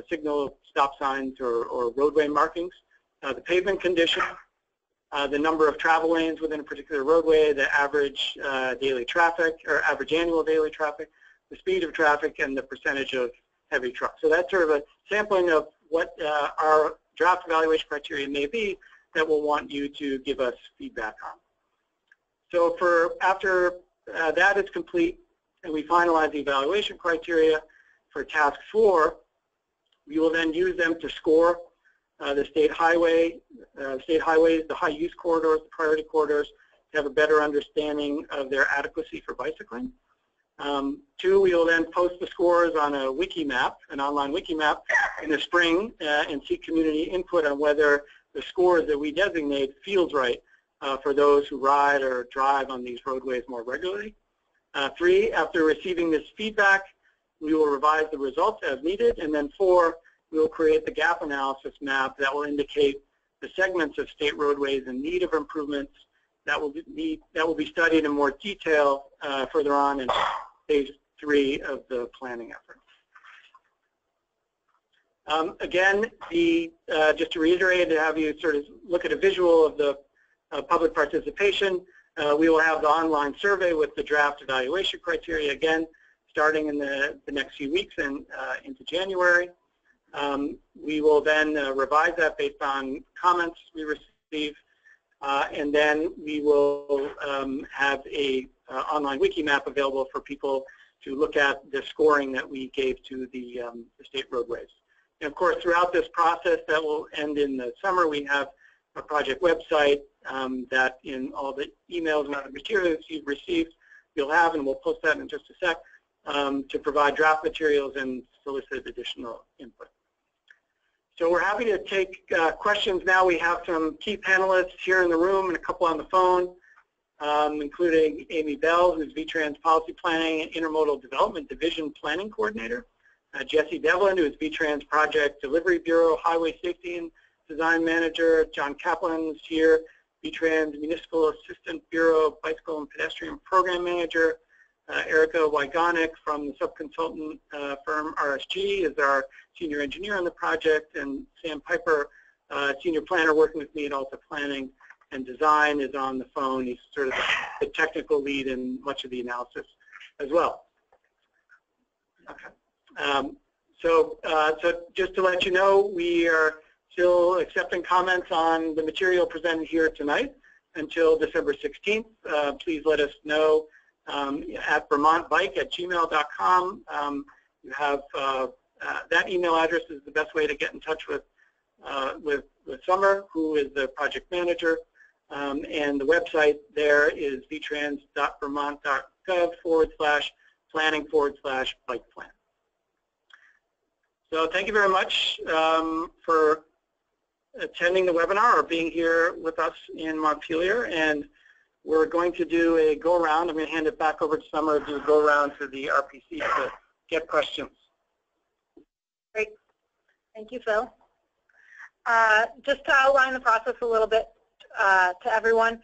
signal, stop signs, or roadway markings. The pavement condition, the number of travel lanes within a particular roadway, the average daily traffic or average annual daily traffic, the speed of traffic, and the percentage of heavy trucks. So that's sort of a sampling of what our draft evaluation criteria may be that we'll want you to give us feedback on. So after that is complete and we finalize the evaluation criteria for task 4, we will then use them to score the state highways, the high use corridors, the priority corridors, to have a better understanding of their adequacy for bicycling. 2, we will then post the scores on a wiki map, an online wiki map, in the spring and seek community input on whether the scores that we designate feels right for those who ride or drive on these roadways more regularly. 3, after receiving this feedback, we will revise the results as needed. And then 4, we will create the gap analysis map that will indicate the segments of state roadways in need of improvements that will be studied in more detail further on in phase 3 of the planning effort. Again, just to reiterate, to have you sort of look at a visual of the public participation, we will have the online survey with the draft evaluation criteria again, starting in the next few weeks and into January. We will then revise that based on comments we receive, and then we will have a online wiki map available for people to look at the scoring that we gave to the state roadways. And of course, throughout this process that will end in the summer, we have our project website that in all the emails and other materials you've received, you'll have, and we'll post that in just a sec, to provide draft materials and solicit additional input. So we're happy to take questions now. We have some key panelists here in the room and a couple on the phone, including Amy Bell, who's VTrans Policy Planning and Intermodal Development Division Planning Coordinator, Jesse Devlin, who is VTrans Project Delivery Bureau Highway Safety and Design Manager, John Kaplan is here, VTrans Municipal Assistant Bureau Bicycle and Pedestrian Program Manager, Erica Wygonik from the subconsultant firm RSG is our senior engineer on the project, and Sam Piper, senior planner working with me at Alta Planning and Design, is on the phone. He's sort of the technical lead in much of the analysis as well. Okay. So just to let you know, we are still accepting comments on the material presented here tonight until December 16th. Please let us know at vermontbike@gmail.com. You have that email address is the best way to get in touch with Summer, who is the project manager, and the website there is vtrans.vermont.gov/planning/bike plan. So thank you very much for attending the webinar or being here with us in Montpelier, and we're going to do a go-around. I'm going to hand it back over to Summer to do a go-around to the RPC to get questions. Great. Thank you, Phil. Just to outline the process a little bit to everyone,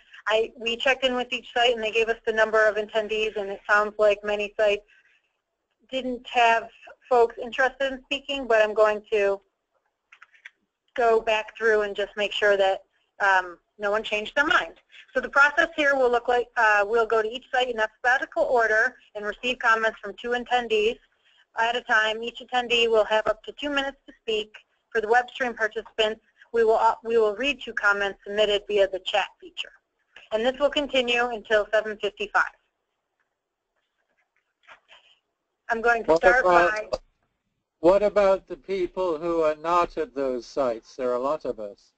we checked in with each site and they gave us the number of attendees, and it sounds like many sites didn't have folks interested in speaking, but I'm going to go back through and just make sure that no one changed their mind. So the process here will look like we'll go to each site in alphabetical order and receive comments from 2 attendees at a time. Each attendee will have up to 2 minutes to speak. For the web stream participants, we will read 2 comments submitted via the chat feature. And this will continue until 7:55. I'm going to start by... What about the people who are not at those sites? There are a lot of us.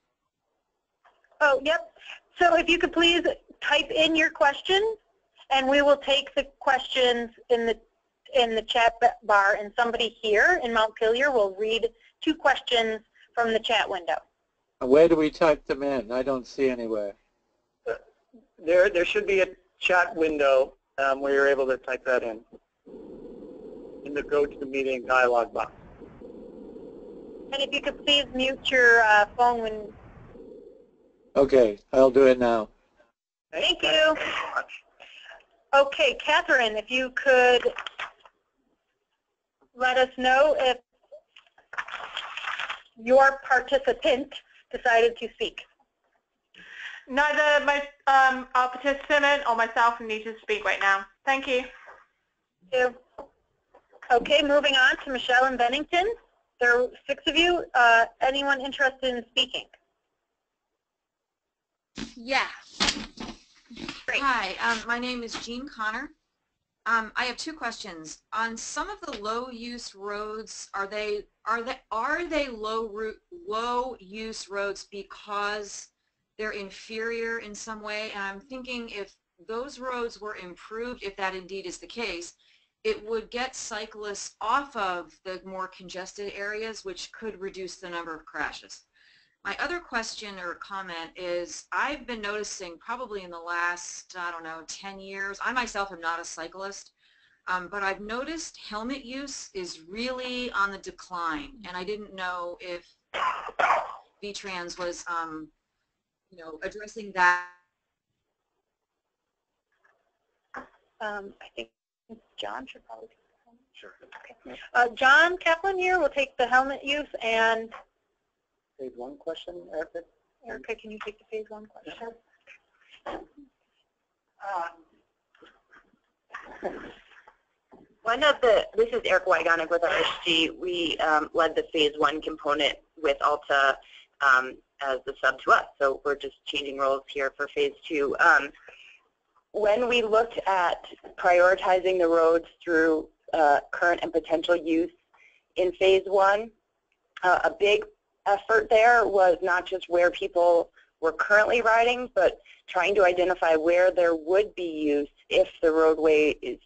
Oh, yep. So if you could please type in your questions, and we will take the questions in the chat bar, and somebody here in Montpelier will read 2 questions from the chat window. Where do we type them in? I don't see anywhere. There should be a chat window where you're able to type that in the Go to the Meeting dialog box. And if you could please mute your phone when... Okay, I'll do it now. Thank you. Okay, Catherine, if you could let us know if your participant decided to speak. Neither our participant or myself need to speak right now. Thank you. Thank you. Okay, moving on to Michelle and Bennington. There are 6 of you. Anyone interested in speaking? Yeah. Great. Hi, my name is Jean Connor. I have 2 questions. On some of the low-use roads, are they low-use roads because they're inferior in some way? And I'm thinking if those roads were improved, if that indeed is the case, it would get cyclists off of the more congested areas, which could reduce the number of crashes. My other question or comment is I've been noticing probably in the last, 10 years, I myself am not a cyclist, but I've noticed helmet use is really on the decline, and I didn't know if VTrans was, addressing that. I think John should probably take the helmet. Sure. Okay. John Kaplan here will take the helmet use, and Phase 1 question, Erica? Erica, can you take the Phase 1 question? This is Erica Wygonik with RSG. We led the Phase 1 component with Alta as the sub to us, so we're just changing roles here for Phase 2. When we looked at prioritizing the roads through current and potential use in Phase 1, a big effort there was not just where people we're currently riding, but trying to identify where there would be use if the roadway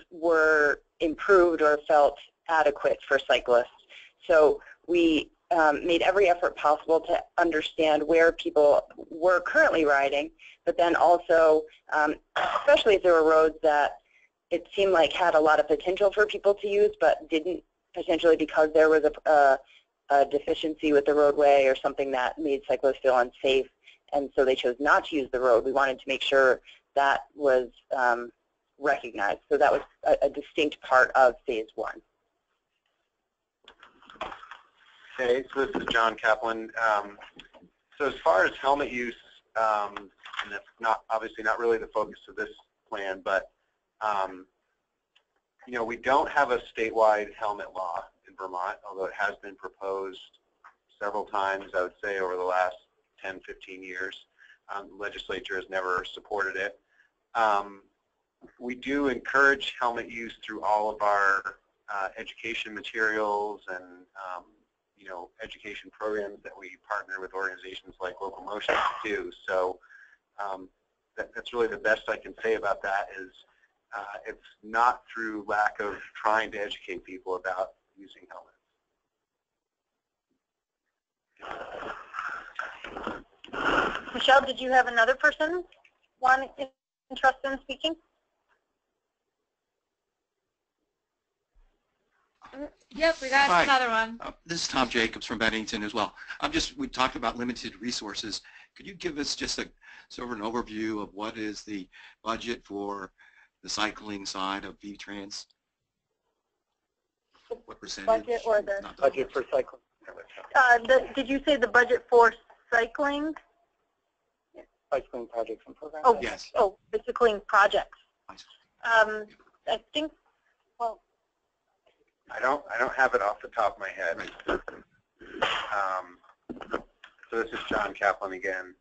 were improved or felt adequate for cyclists. So we made every effort possible to understand where people were currently riding, but then also, especially if there were roads that it seemed like had a lot of potential for people to use, but didn't, potentially because there was a deficiency with the roadway or something that made cyclists feel unsafe, and so they chose not to use the road. We wanted to make sure that was recognized. So that was a distinct part of phase one. Okay, so this is John Kaplan. So as far as helmet use, and that's not obviously not really the focus of this plan, but you know, we don't have a statewide helmet law in Vermont, although it has been proposed several times, I would say, over the last 10, 15 years. The legislature has never supported it. We do encourage helmet use through all of our education materials and you know, education programs that we partner with organizations like Local Motion to do. So that's really the best I can say about that. Is it's not through lack of trying to educate people about using helmets. Michelle, did you have another person interested in speaking? Yep, we got Hi. another one. This is Tom Jacobs from Bennington as well. We talked about limited resources. Could you give us just a sort of an overview of what is the budget for the cycling side of VTrans? What percentage? Budget or the budget for cycling? Did you say the budget for cycling? Cycling projects and programs? Oh, yes. Oh, the cycling projects. I think, well, I don't have it off the top of my head. So this is John Kaplan again.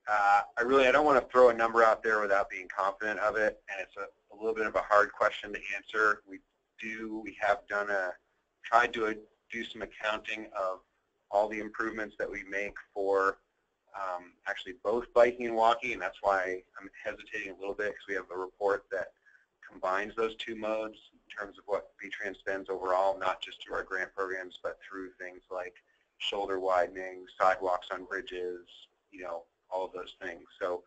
I don't want to throw a number out there without being confident of it, and it's a little bit of a hard question to answer. We have tried to do some accounting of all the improvements that we make for actually both biking and walking, and that's why I'm hesitating a little bit, because we have a report that combines those two modes in terms of what VTrans spends overall, not just through our grant programs, but through things like shoulder widening, sidewalks on bridges, you know, all of those things. So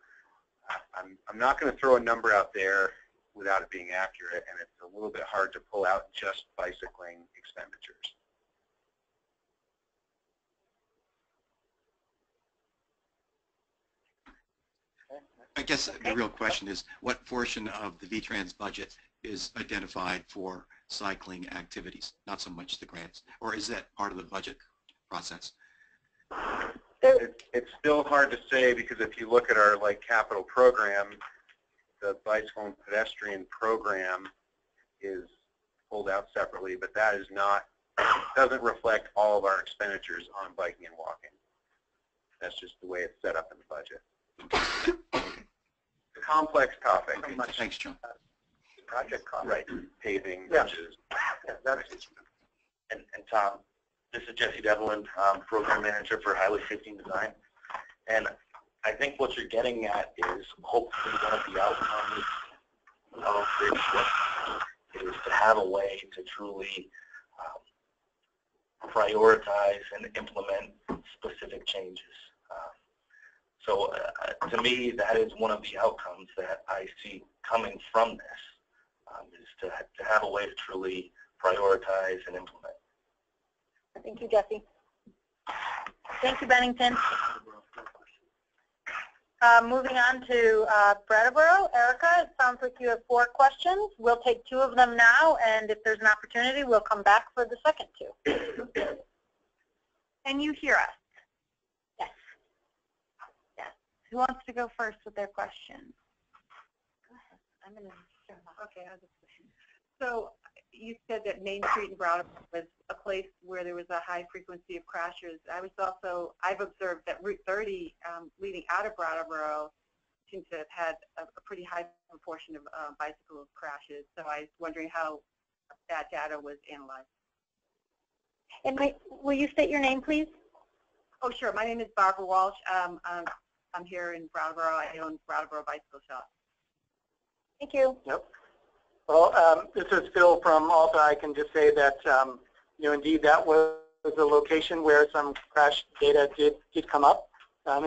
I'm not going to throw a number out there without it being accurate, and it's a little bit hard to pull out just bicycling expenditures. I guess the real question is, what portion of the VTrans budget is identified for cycling activities, not so much the grants, or is that part of the budget process? It's still hard to say, because if you look at our capital program, the bicycle and pedestrian program is pulled out separately, but that is not, doesn't reflect all of our expenditures on biking and walking. That's just the way it's set up in the budget. It's a complex topic. Okay, thanks, John. Project cost. Right. Paving, Yeah. bridges. And Tom, this is Jesse Devlin, Program Manager for Highway Safety and Design. And I think what you're getting at is hopefully one of the outcomes of this shift is to have a way to truly prioritize and implement specific changes. So to me, that is one of the outcomes that I see coming from this, is to have a way to truly prioritize and implement. thank you, Jesse. Thank you, Bennington. Moving on to Brattleboro. Erica, it sounds like you have 4 questions. We'll take 2 of them now, and if there's an opportunity, we'll come back for the second 2. Can you hear us? Yes. Yes. Who wants to go first with their questions? Go ahead. I'm going to turn off. Okay. So you said that Main Street in Brattleboro was a place where there was a high frequency of crashes. I've observed that Route 30 leading out of Brattleboro seems to have had a pretty high proportion of bicycle crashes. So I was wondering how that data was analyzed. And will you state your name, please? Oh, sure. My name is Barbara Walsh. I'm here in Brattleboro. I own Brattleboro Bicycle Shop. Thank you. Yep. Well, this is Phil from Alta. I can just say that, indeed that was a location where some crash data did come up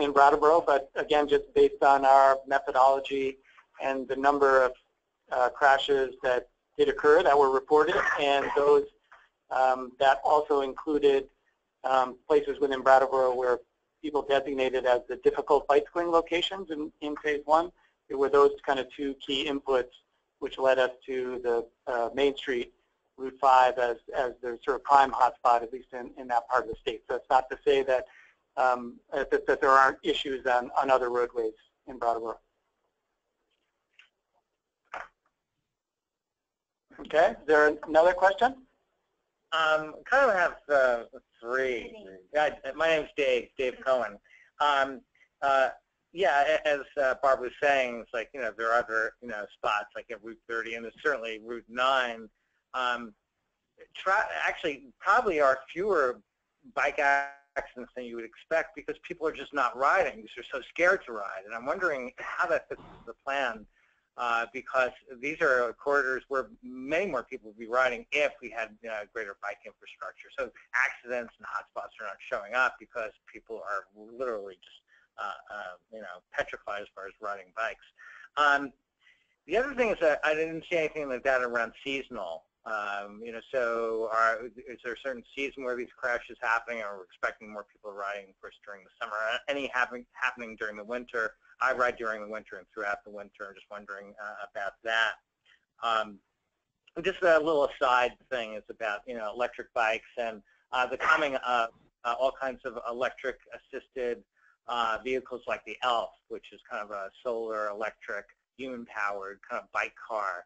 in Brattleboro, but again, just based on our methodology and the number of crashes that did occur that were reported, and those that also included places within Brattleboro where people designated as the difficult bicycling locations in phase one. It were those kind of two key inputs which led us to the Main Street, Route 5 as the sort of prime hotspot, at least in that part of the state. So it's not to say that that there aren't issues on other roadways in Brattleboro. Okay, is there another question? Kind of have three. My name's Dave Cohen. Yeah, as Barbara was saying, it's like, there are other, spots like at Route 30, and there's certainly Route 9. Actually, probably are fewer bike accidents than you would expect because people are just not riding because they're so scared to ride. And I'm wondering how that fits into the plan because these are corridors where many more people would be riding if we had greater bike infrastructure. So accidents and hotspots are not showing up because people are literally just petrified as far as riding bikes. The other thing is that I didn't see anything like that around seasonal. So is there a certain season where these crashes happening, or we're expecting more people riding, of course, during the summer? Any happening during the winter? I ride during the winter and throughout the winter. I'm just wondering about that. Just a little aside thing is about electric bikes and the coming of all kinds of electric assisted vehicles like the ELF, which is kind of a solar electric human-powered kind of bike car.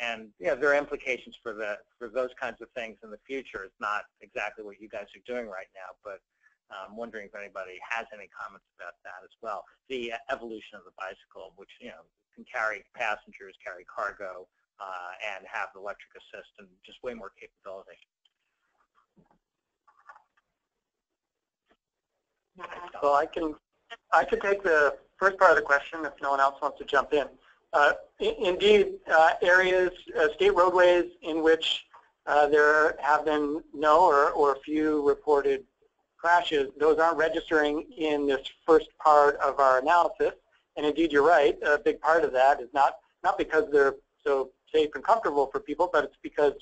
And there are implications for those kinds of things in the future. It's not exactly what you guys are doing right now, but I'm wondering if anybody has any comments about that as well. The evolution of the bicycle, which can carry passengers, carry cargo, and have electric assist and just way more capability. Well, I can take the first part of the question if no one else wants to jump in. Indeed, areas, state roadways in which there have been no or few reported crashes, those aren't registering in this first part of our analysis. And indeed, you're right, a big part of that is not because they're so safe and comfortable for people, but it's because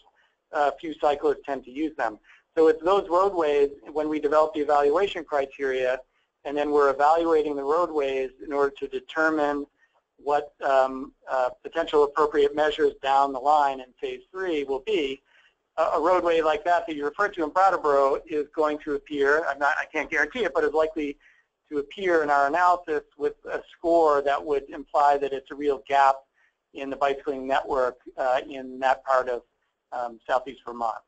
few cyclists tend to use them. So it's those roadways, when we develop the evaluation criteria, and then we're evaluating the roadways in order to determine what potential appropriate measures down the line in phase 3 will be. A roadway like that you referred to in Brattleboro is going to appear, I can't guarantee it, but is likely to appear in our analysis with a score that would imply that it's a real gap in the bicycling network in that part of southeast Vermont.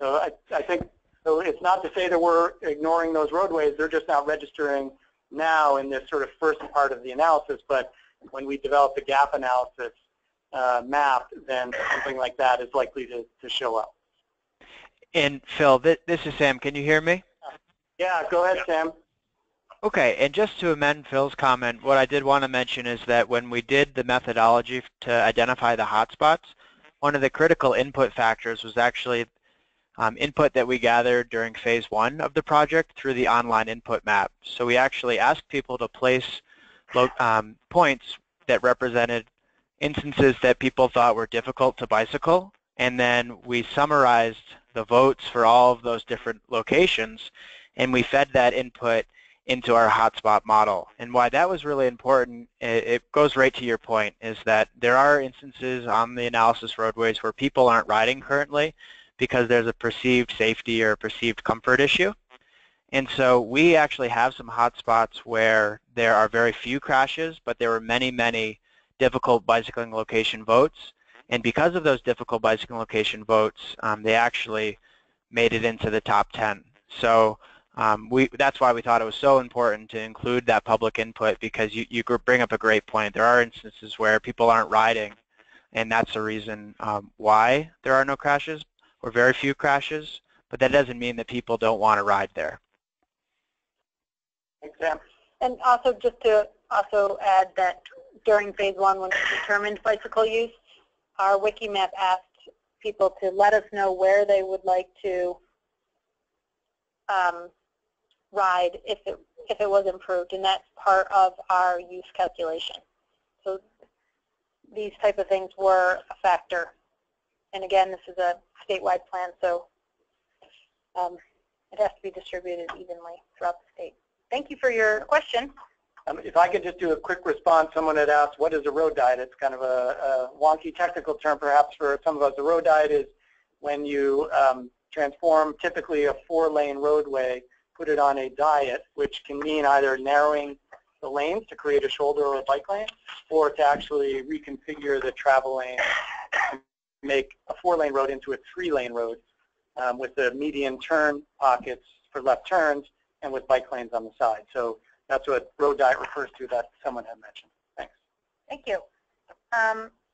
So I think, so it's not to say that we're ignoring those roadways, they're just not registering now in this sort of first part of the analysis, but when we develop the gap analysis map, then something like that is likely to show up. And Phil, this is Sam. Can you hear me? Yeah, go ahead, Sam. Okay, and just to amend Phil's comment, what I did want to mention is that when we did the methodology to identify the hotspots, one of the critical input factors was actually input that we gathered during phase 1 of the project through the online input map. So we actually asked people to place points that represented instances that people thought were difficult to bicycle, and then we summarized the votes for all of those different locations, and we fed that input into our hotspot model. And why that was really important, it goes right to your point, is that there are instances on the analysis roadways where people aren't riding currently because there's a perceived safety or perceived comfort issue. And so we actually have some hotspots where there are very few crashes, but there were many, many difficult bicycling location votes. And because of those difficult bicycling location votes, they actually made it into the top 10. So that's why we thought it was so important to include that public input, because you bring up a great point. There are instances where people aren't riding, and that's the reason why there are no crashes or very few crashes, but that doesn't mean that people don't want to ride there. Thanks, Sam. And also just to add that during phase 1, when we determined bicycle use, our Wikimap asked people to let us know where they would like to ride if it was improved, and that's part of our use calculation. So these type of things were a factor. And again, this is a statewide plan, so it has to be distributed evenly throughout the state. Thank you for your question. If I could just do a quick response, someone had asked, what is a road diet? It's kind of a wonky technical term perhaps for some of us. A road diet is when you transform typically a 4-lane roadway, put it on a diet, which can mean either narrowing the lanes to create a shoulder or a bike lane, or to actually reconfigure the travel lane and make a 4-lane road into a 3-lane road with the median turn pockets for left turns and with bike lanes on the side. So that's what road diet refers to that someone had mentioned. Thanks. Thank you.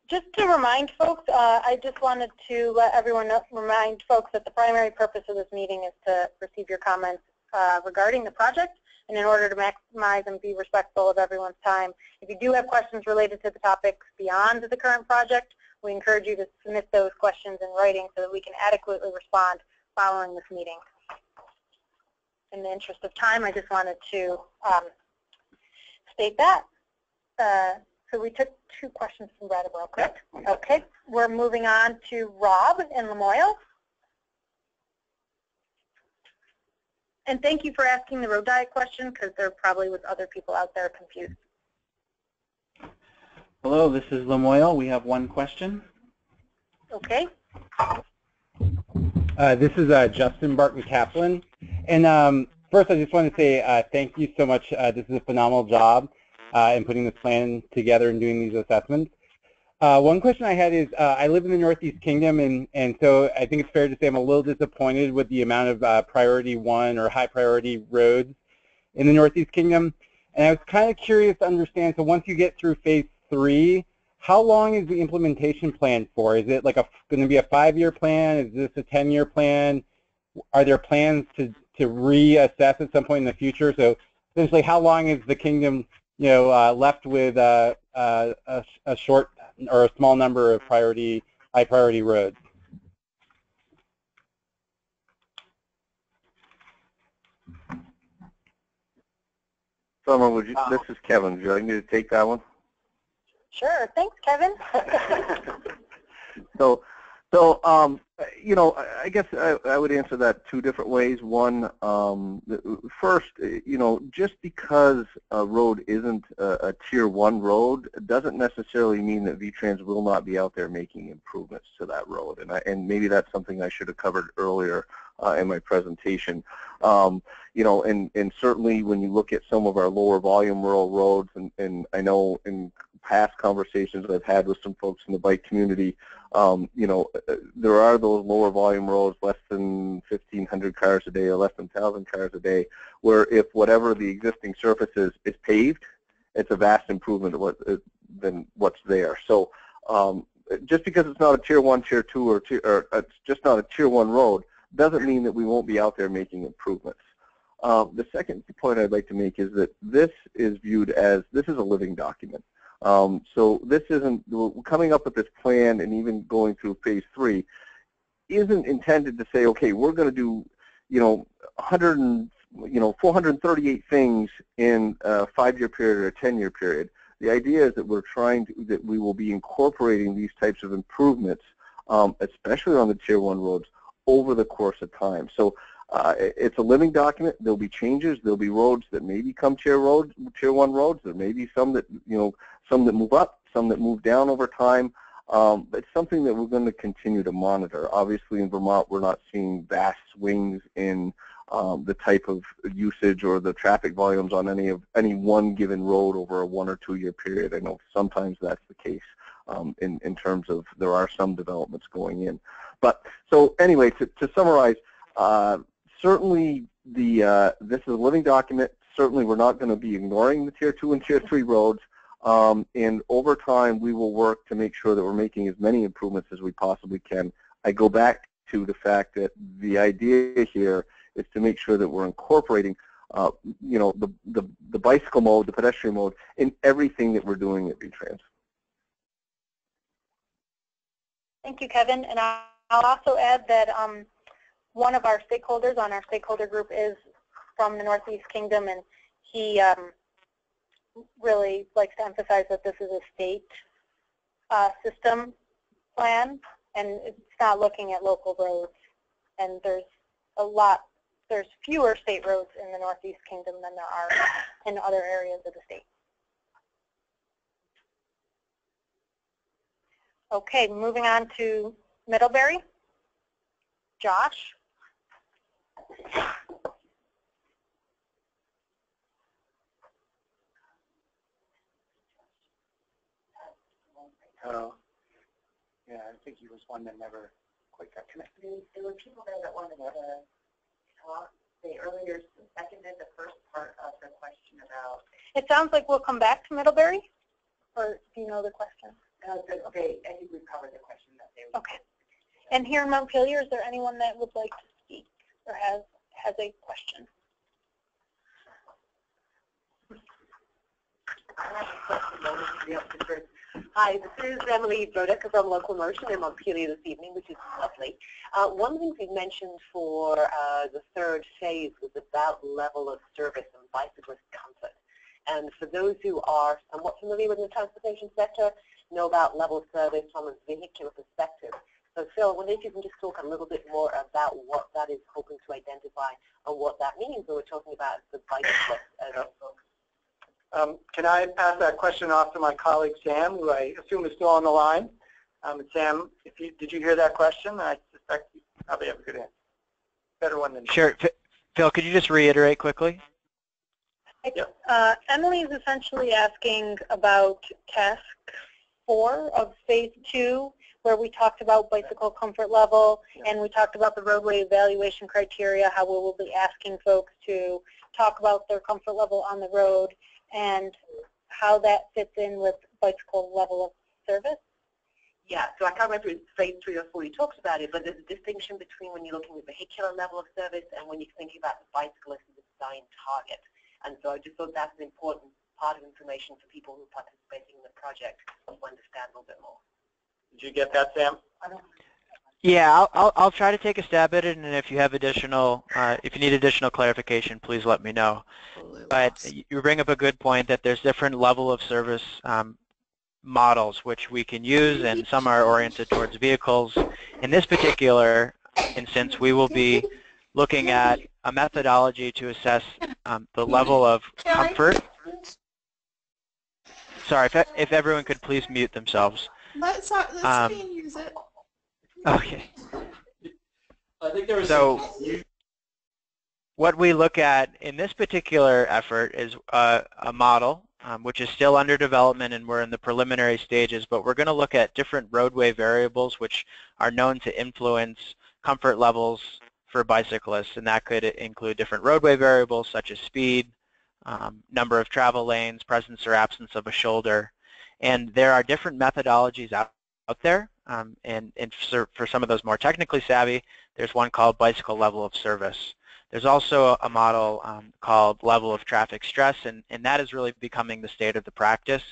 Just to remind folks, I just wanted to let everyone remind folks that the primary purpose of this meeting is to receive your comments regarding the project, and in order to maximize and be respectful of everyone's time, if you do have questions related to the topics beyond the current project, we encourage you to submit those questions in writing so that we can adequately respond following this meeting. In the interest of time, I just wanted to state that. So we took 2 questions from Brattleboro, correct? Okay, we're moving on to Rob in Lamoille. And thank you for asking the road diet question, because there probably was other people out there confused. Hello, this is Lamoille. We have 1 question. Okay. This is Justin Barton Kaplan. And first, I just want to say thank you so much. This is a phenomenal job in putting this plan together and doing these assessments. One question I had is, I live in the Northeast Kingdom, and so I think it's fair to say I'm a little disappointed with the amount of priority 1 or high priority roads in the Northeast Kingdom. And I was kind of curious to understand, so once you get through phase 3, how long is the implementation plan for? Is it like going to be a 5-year plan? Is this a 10-year plan? Are there plans to reassess at some point in the future? So essentially, how long is the kingdom, left with a short or a small number of high priority roads? Summer, this is Kevin. Would you like me to take that one? Sure. Thanks, Kevin. So, I guess I would answer that 2 different ways. One, first, just because a road isn't a Tier 1 road doesn't necessarily mean that VTrans will not be out there making improvements to that road. And maybe that's something I should have covered earlier in my presentation. And certainly when you look at some of our lower volume rural roads, and I know in past conversations I've had with some folks in the bike community, there are those lower volume roads, less than 1,500 cars a day or less than 1,000 cars a day, where if whatever the existing surface is paved, it's a vast improvement than what's there. So just because it's not a Tier 1, Tier 2, or it's just not a Tier 1 road, doesn't mean that we won't be out there making improvements. The second point I'd like to make is that this is viewed as, this is a living document. So this isn't, coming up with this plan and even going through phase 3 isn't intended to say, okay, we're going to do, 438 things in a 5-year period or a 10-year period. The idea is that that we will be incorporating these types of improvements, especially on the Tier 1 roads, over the course of time. So it's a living document. There'll be changes. There'll be roads that may become Tier 1 roads. There may be some that, some that move up, some that move down over time. But it's something that we're going to continue to monitor. Obviously, in Vermont, we're not seeing vast swings in the type of usage or the traffic volumes on any one given road over a 1 or 2 year period. I know sometimes that's the case in terms of there are some developments going in. But so anyway, to summarize, certainly this is a living document. Certainly, we're not going to be ignoring the Tier 2 and Tier 3 roads. And over time, we will work to make sure that we're making as many improvements as we possibly can. I go back to the fact that the idea here is to make sure that we're incorporating you know, the bicycle mode, the pedestrian mode, in everything that we're doing at VTrans. Thank you, Kevin. And I'll also add that one of our stakeholders on our stakeholder group is from the Northeast Kingdom, and he really likes to emphasize that this is a state system plan, and it's not looking at local roads. And there's fewer state roads in the Northeast Kingdom than there are in other areas of the state. Okay, moving on to Middlebury. Josh. Oh, yeah, I think he was one that never quite got connected. There were people there that wanted to talk. They earlier seconded the first part of the question about. It sounds like we'll come back to Middlebury, or do you know the question? I think we've covered the question that they were. Okay. And here in Montpelier, is there anyone that would like to speak or has a question? I have a question. Hi, this is Emily Brodek from Local Motion in Montpelier this evening, which is lovely. One of the things we mentioned for the third phase was about level of service and bicyclist comfort. And for those who are somewhat familiar with the transportation sector, know about level of service from a vehicular perspective. So Phil, I wonder if you can just talk a little bit more about what that is hoping to identify and what that means when we're talking about the bicyclist as a focus. Can I pass that question off to my colleague Sam, who I assume is still on the line? Sam, did you hear that question? I suspect you probably have a good answer. Better one than me. Sure. Phil, could you just reiterate quickly? Yep. Emily is essentially asking about task 4 of phase 2, where we talked about bicycle comfort level, and we talked about the roadway evaluation criteria, how we will be asking folks to talk about their comfort level on the road, and how that fits in with bicycle level of service. Yeah, so I can't remember if it's phase 3 or 4 you talked about it, but there's a distinction between when you're looking at vehicular level of service and when you're thinking about the bicyclist as a design target. And so I just thought that's an important part of information for people who are participating in the project to understand a little bit more. Did you get that, Sam? Yeah, I'll try to take a stab at it, and if you have additional, if you need additional clarification, please let me know. But you bring up a good point that there's different level of service models which we can use, and some are oriented towards vehicles. In this particular instance, we will be looking at a methodology to assess the level of comfort. Sorry, if everyone could please mute themselves. Let's me use it. Okay. I think there was what we look at in this particular effort is a model, which is still under development, and we're in the preliminary stages, but we're going to look at different roadway variables which are known to influence comfort levels for bicyclists, and that could include different roadway variables such as speed, number of travel lanes, presence or absence of a shoulder. And there are different methodologies out there, and for some of those more technically savvy, there's one called bicycle level of service. There's also a model called level of traffic stress, and that is really becoming the state of the practice.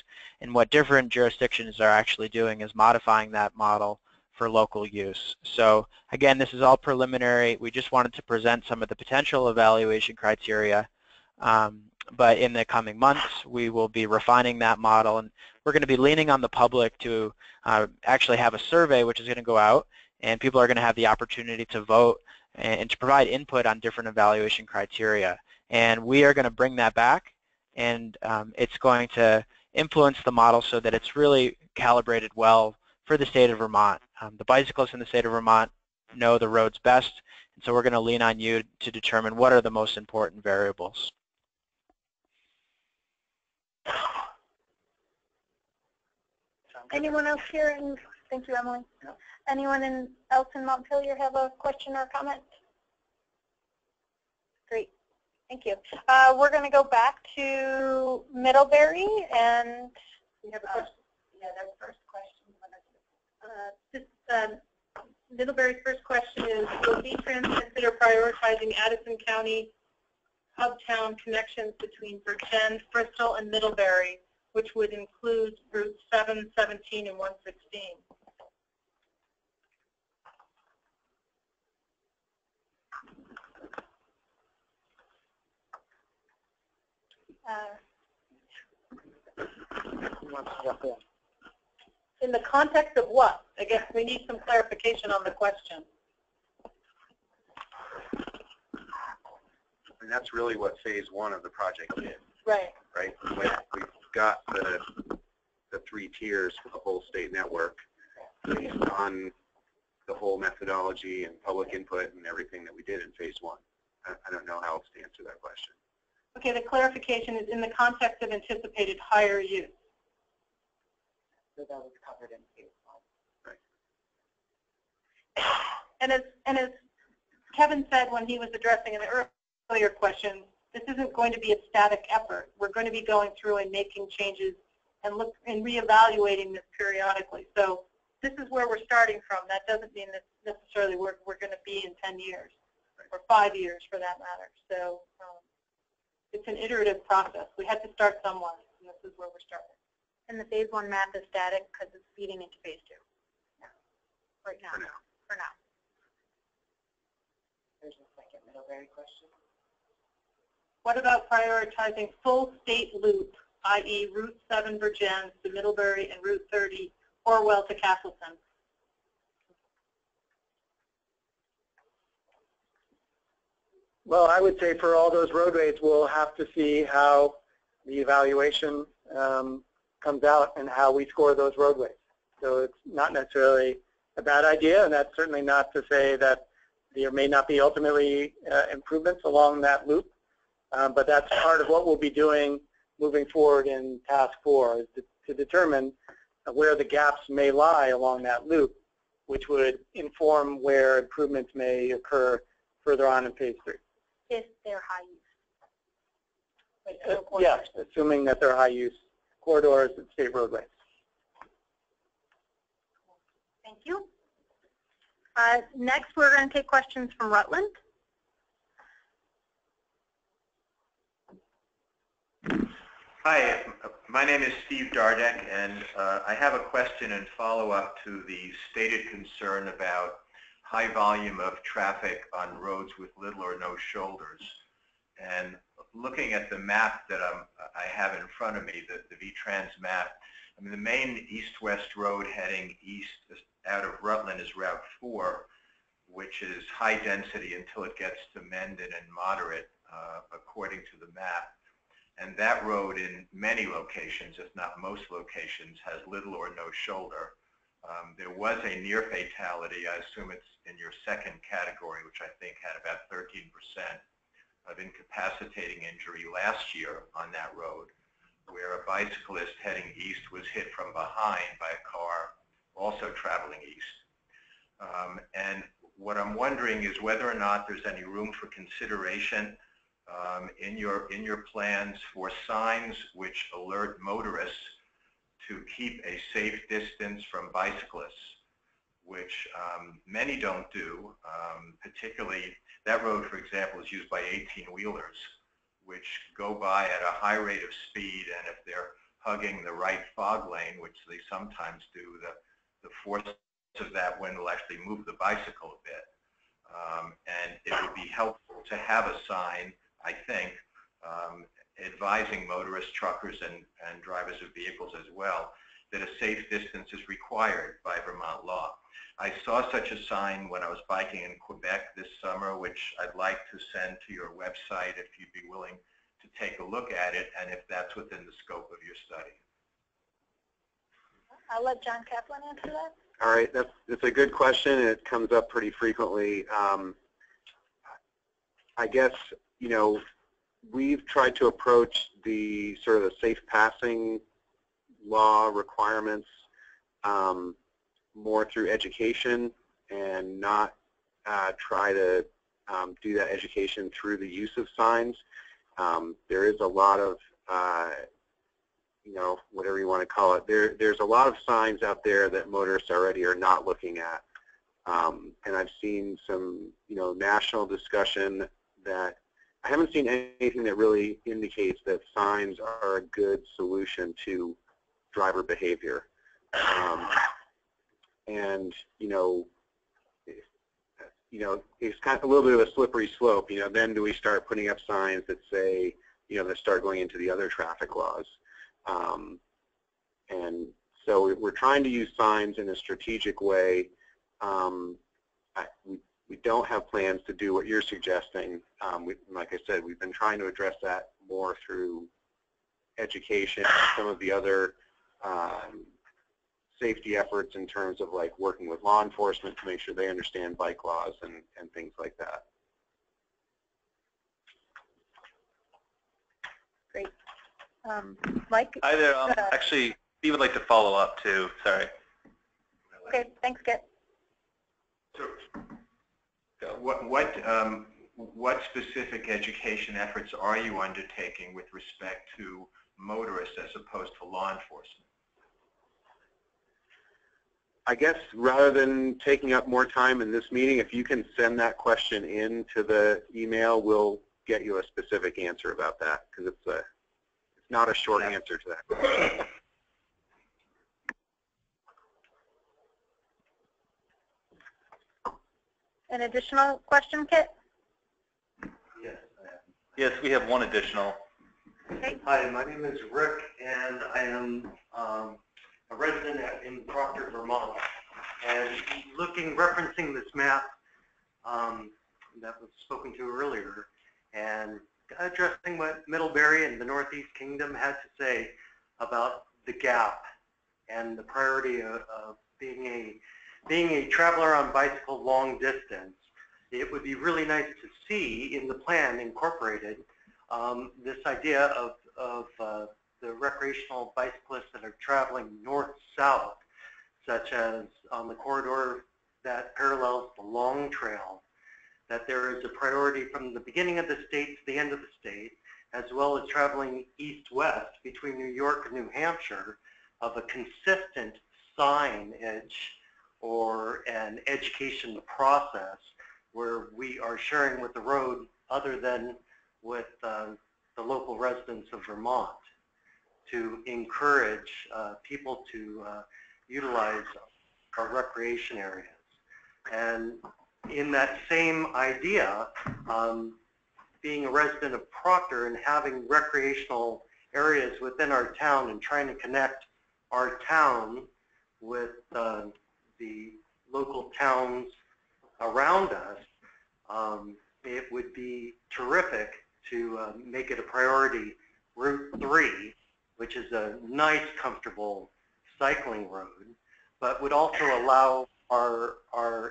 And what different jurisdictions are actually doing is modifying that model for local use. So again, this is all preliminary. We just wanted to present some of the potential evaluation criteria. But in the coming months, we will be refining that model, and we're going to be leaning on the public to actually have a survey which is going to go out, and people are going to have the opportunity to vote and to provide input on different evaluation criteria. And we are going to bring that back, and it's going to influence the model so that it's really calibrated well for the state of Vermont. The bicyclists in the state of Vermont know the roads best, and so we're going to lean on you to determine what are the most important variables. Anyone else here? And thank you, Emily. No. Anyone else in Montpelier have a question or comment? Great, thank you. We're going to go back to Middlebury, and we have a question. Yeah, that first question. Middlebury's first question is, will VTrans consider prioritizing Addison County hub-town connections between Virgin, Bristol, and Middlebury, which would include routes 7, 17, and 116. In the context of what? I guess we need some clarification on the question. And that's really what phase 1 of the project is. Right. Right? We've got the 3 tiers for the whole state network based on the whole methodology and public input and everything that we did in phase 1. I don't know how else to answer that question. Okay, the clarification is in the context of anticipated higher use. So that was covered in phase 1. Right. And as Kevin said when he was addressing an earlier question, this isn't going to be a static effort. We're going to be going through and making changes and reevaluating this periodically. So this is where we're starting from. That doesn't mean that necessarily we're going to be in 10 years or 5 years for that matter. So it's an iterative process. We had to start somewhere, and this is where we're starting. And the phase 1 map is static because it's feeding into phase 2. Yeah. Right now. For now. There's a second Middlebury question. What about prioritizing full state loop, i.e. Route 7 Virgin to Middlebury and Route 30 Orwell to Castleton? Well, I would say for all those roadways, we'll have to see how the evaluation comes out and how we score those roadways. So it's not necessarily a bad idea, and that's certainly not to say that there may not be ultimately improvements along that loop. But that's part of what we'll be doing moving forward in Task 4 is to determine where the gaps may lie along that loop, which would inform where improvements may occur further on in phase 3. If they're high use. Yes, assuming that they're high use corridors and state roadways. Thank you. Next, we're going to take questions from Rutland. Hi, my name is Steve Dardek, and I have a question and follow-up to the stated concern about high volume of traffic on roads with little or no shoulders. And looking at the map that I have in front of me, the VTrans map, I mean, the main east-west road heading east out of Rutland is Route 4, which is high density until it gets to Mendon and moderate, according to the map. And that road in many locations, if not most locations, has little or no shoulder. There was a near fatality, I assume it's in your second category, which I think had about 13% of incapacitating injury last year on that road, where a bicyclist heading east was hit from behind by a car also traveling east. And what I'm wondering is whether or not there's any room for consideration in your plans for signs which alert motorists to keep a safe distance from bicyclists, which many don't do. Particularly, that road, for example, is used by 18-wheelers, which go by at a high rate of speed, and if they're hugging the right fog lane, which they sometimes do, the force of that wind will actually move the bicycle a bit. And it would be helpful to have a sign, I think, advising motorists, truckers, and drivers of vehicles as well, that a safe distance is required by Vermont law. I saw such a sign when I was biking in Quebec this summer, which I'd like to send to your website if you'd be willing to take a look at it, and if that's within the scope of your study. I'll let John Kaplan answer that. All right, that's a good question, and it comes up pretty frequently. I guess, you know, we've tried to approach the sort of the safe passing law requirements more through education and not try to do that education through the use of signs. There is a lot of, you know, whatever you want to call it, there's a lot of signs out there that motorists already are not looking at. And I've seen some, you know, national discussion that I haven't seen anything that really indicates that signs are a good solution to driver behavior. And it's kind of a little bit of a slippery slope. Then do we start putting up signs that say, that start going into the other traffic laws? And so we're trying to use signs in a strategic way. We don't have plans to do what you're suggesting. Like I said, we've been trying to address that more through education, some of the other safety efforts in terms of like working with law enforcement to make sure they understand bike laws and things like that. Great. Mike? Hi there. Actually, Steve would like to follow up too. Sorry. Okay, thanks, Kit. So, what specific education efforts are you undertaking with respect to motorists as opposed to law enforcement? I guess rather than taking up more time in this meeting, if you can send that question in to the email, we'll get you a specific answer about that, because it's not a short answer to that question. An additional question, Kit? Yes, we have one additional. Okay. Hi, my name is Rick, and I am a resident in Proctor, Vermont. And referencing this map that was spoken to earlier, and addressing what Middlebury and the Northeast Kingdom had to say about the gap and the priority of being a traveler on bicycle long distance. It would be really nice to see in the plan incorporated this idea of the recreational bicyclists that are traveling north-south, such as on the corridor that parallels the Long Trail, that there is a priority from the beginning of the state to the end of the state, as well as traveling east-west between New York and New Hampshire, of a consistent signage or an education process where we are sharing with the road other than with the local residents of Vermont to encourage people to utilize our recreation areas. And in that same idea, being a resident of Proctor and having recreational areas within our town and trying to connect our town with the local towns around us, it would be terrific to make it a priority. Route 3, which is a nice, comfortable cycling road, but would also allow our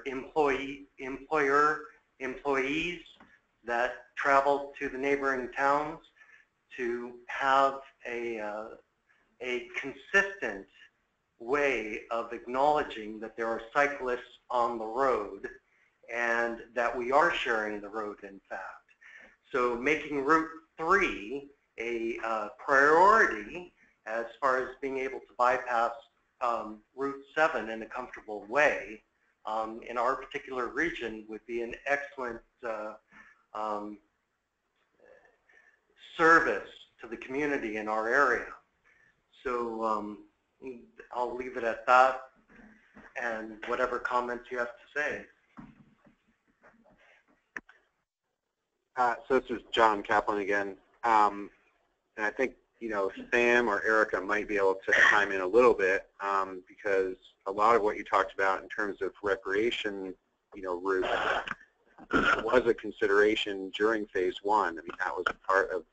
employees that travel to the neighboring towns to have a consistent way of acknowledging that there are cyclists on the road and that we are sharing the road, in fact. So making Route 3 a priority as far as being able to bypass Route 7 in a comfortable way in our particular region would be an excellent service to the community in our area. So I'll leave it at that, and whatever comments you have to say. So this is John Kaplan again. And I think, Sam or Erica might be able to chime in a little bit because a lot of what you talked about in terms of recreation, routes was a consideration during phase 1. I mean, that was part of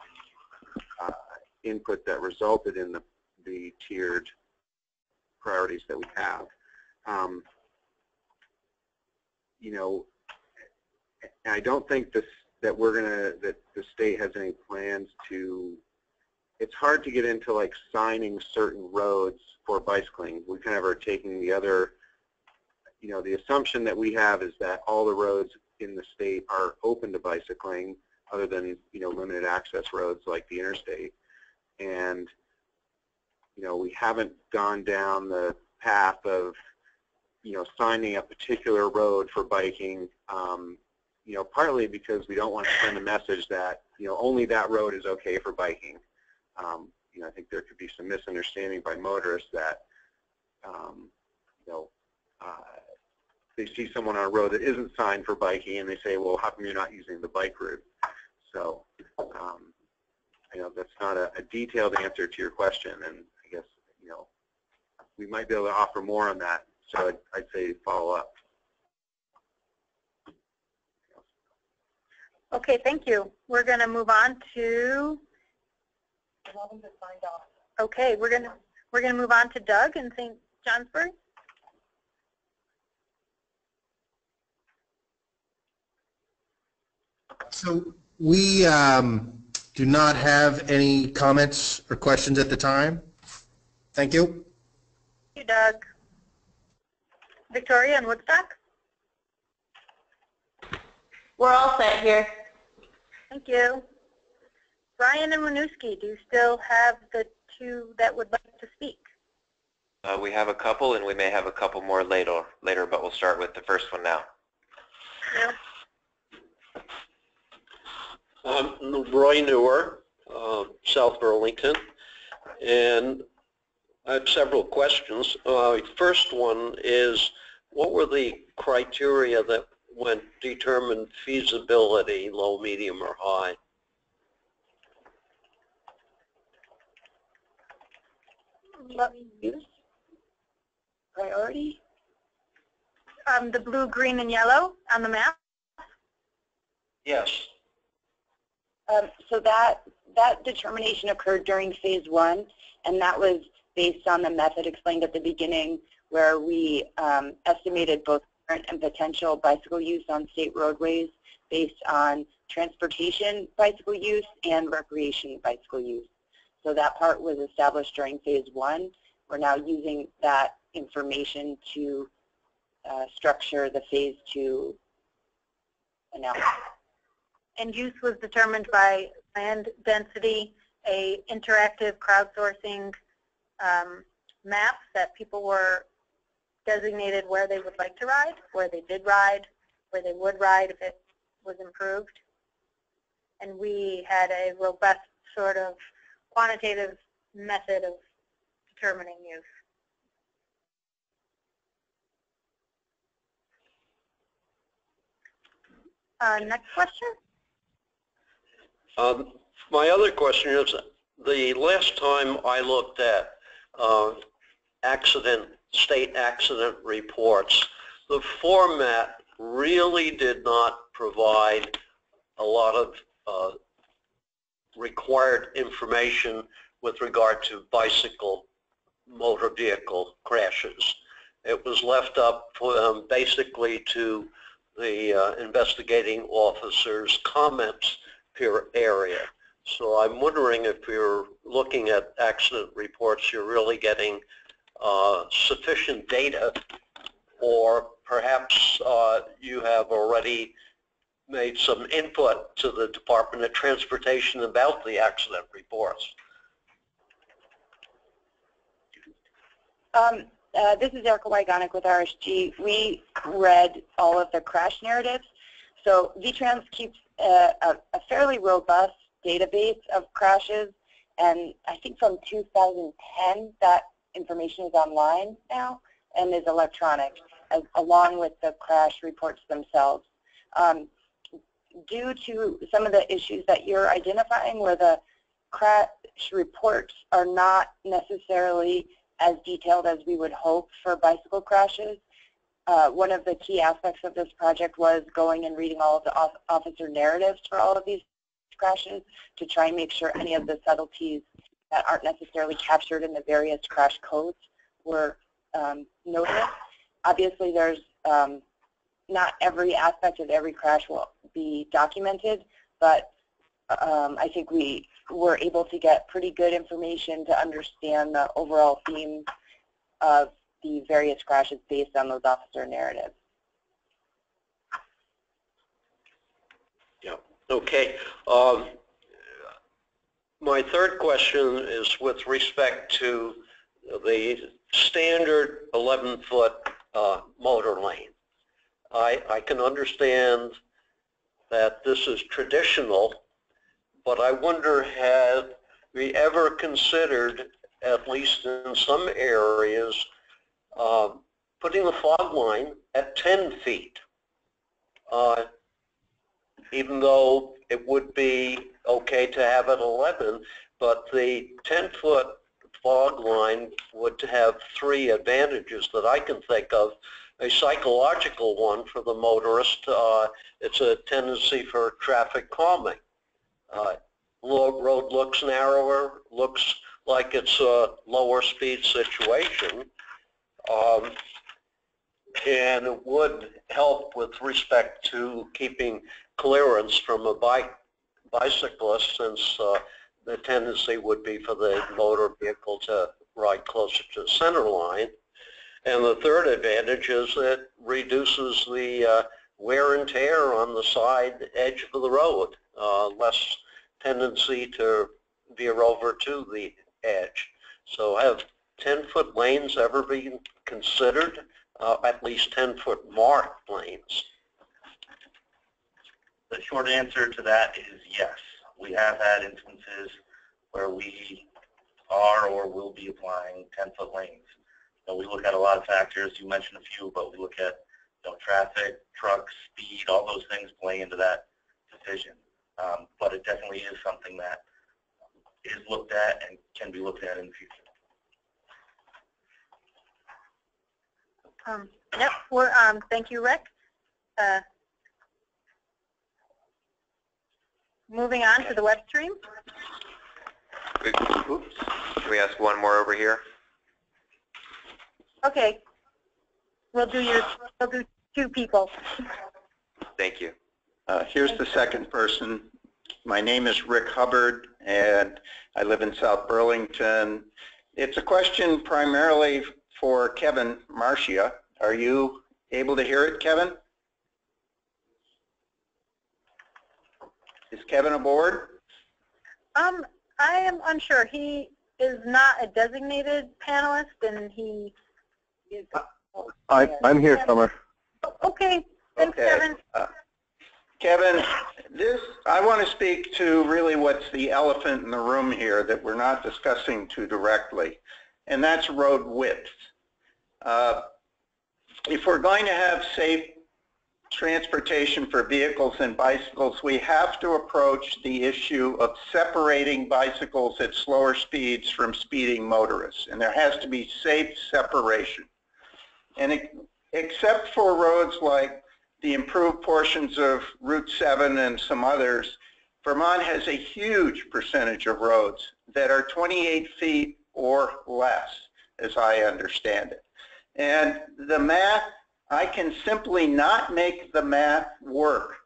input that resulted in the tiered priorities that we have. I don't think that the state has any plans to. It's hard to get into like signing certain roads for bicycling. We kind of are taking the other, the assumption that we have is that all the roads in the state are open to bicycling other than, limited access roads like the interstate. And, we haven't gone down the path of, signing a particular road for biking, partly because we don't want to send a message that, only that road is okay for biking. I think there could be some misunderstanding by motorists that, they see someone on a road that isn't signed for biking and they say, well, how come you're not using the bike route? So I know that's not a detailed answer to your question, and I guess, we might be able to offer more on that. So I'd say follow up. Okay, thank you. We're going to move on to. Okay, we're going to move on to Doug in St. Johnsbury. So we do not have any comments or questions at the time. Thank you. Thank you, Doug. Victoria and Woodstock? We're all set here. Thank you. Brian and Winooski, do you still have the two that would like to speak? We have a couple, and we may have a couple more later, but we'll start with the first one now. Yeah. Roy Newer, South Burlington, and I have several questions. First one is, what were the criteria that went determined feasibility, low, medium, or high? Use priority. The blue, green, and yellow on the map. Yes. So that determination occurred during phase 1, and that was based on the method explained at the beginning, where we estimated both current and potential bicycle use on state roadways based on transportation bicycle use and recreation bicycle use. So that part was established during phase 1. We're now using that information to structure the phase 2 analysis. And use was determined by land density, a interactive crowdsourcing map that people were designated where they would like to ride, where they did ride, where they would ride if it was improved. And we had a robust sort of quantitative method of determining use. Next question. My other question is, the last time I looked at state accident reports, the format really did not provide a lot of required information with regard to bicycle motor vehicle crashes. It was left up for, basically to the investigating officer's comments per area. So I'm wondering if you're looking at accident reports, you're really getting sufficient data, or perhaps you have already made some input to the Department of Transportation about the accident reports. This is Erica Wygonic with RSG. We read all of the crash narratives. So VTrans keeps a fairly robust database of crashes, and I think from 2010 that information is online now and is electronic, along with the crash reports themselves. Due to some of the issues that you're identifying, where the crash reports are not necessarily as detailed as we would hope for bicycle crashes, one of the key aspects of this project was going and reading all of the officer narratives for all of these crashes to try and make sure any of the subtleties that aren't necessarily captured in the various crash codes were noted. Obviously, there's not every aspect of every crash will be documented, but I think we were able to get pretty good information to understand the overall theme of the various crashes based on those officer narratives. Yeah, okay. My third question is with respect to the standard 11-foot motor lane. I can understand that this is traditional, but I wonder, had we ever considered, at least in some areas, putting the fog line at 10 feet? Even though it would be okay to have it 11, but the 10-foot fog line would have 3 advantages that I can think of. A psychological one for the motorist, it's a tendency for traffic calming. Road looks narrower, looks like it's a lower speed situation, and it would help with respect to keeping clearance from a bicyclist, since the tendency would be for the motor vehicle to ride closer to the center line. And the third advantage is it reduces the wear and tear on the side edge of the road, less tendency to veer over to the edge. So have 10-foot lanes ever been considered? At least 10-foot marked lanes? The short answer to that is yes. We have had instances where we are or will be applying 10-foot lanes. So we look at a lot of factors. You mentioned a few, but we look at traffic, trucks, speed, all those things play into that decision. But it definitely is something that is looked at and can be looked at in the future. Yep. Thank you, Rick. Moving on to the web stream. Oops. Can we ask one more over here? Okay. We'll do 2 people. Thank you. Here's the second person. My name is Rick Hubbard, and I live in South Burlington. It's a question primarily for Kevin Marcia. Are you able to hear it, Kevin? Is Kevin aboard? I am unsure. He is not a designated panelist, and he is. I'm here, Summer. Okay. Thanks, Kevin. Kevin, I want to speak to really what's the elephant in the room here that we're not discussing too directly, and that's road width. If we're going to have safe transportation for vehicles and bicycles, we have to approach the issue of separating bicycles at slower speeds from speeding motorists, and there has to be safe separation. And except for roads like the improved portions of Route 7 and some others, Vermont has a huge percentage of roads that are 28 feet or less, as I understand it. And the math, I can simply not make the math work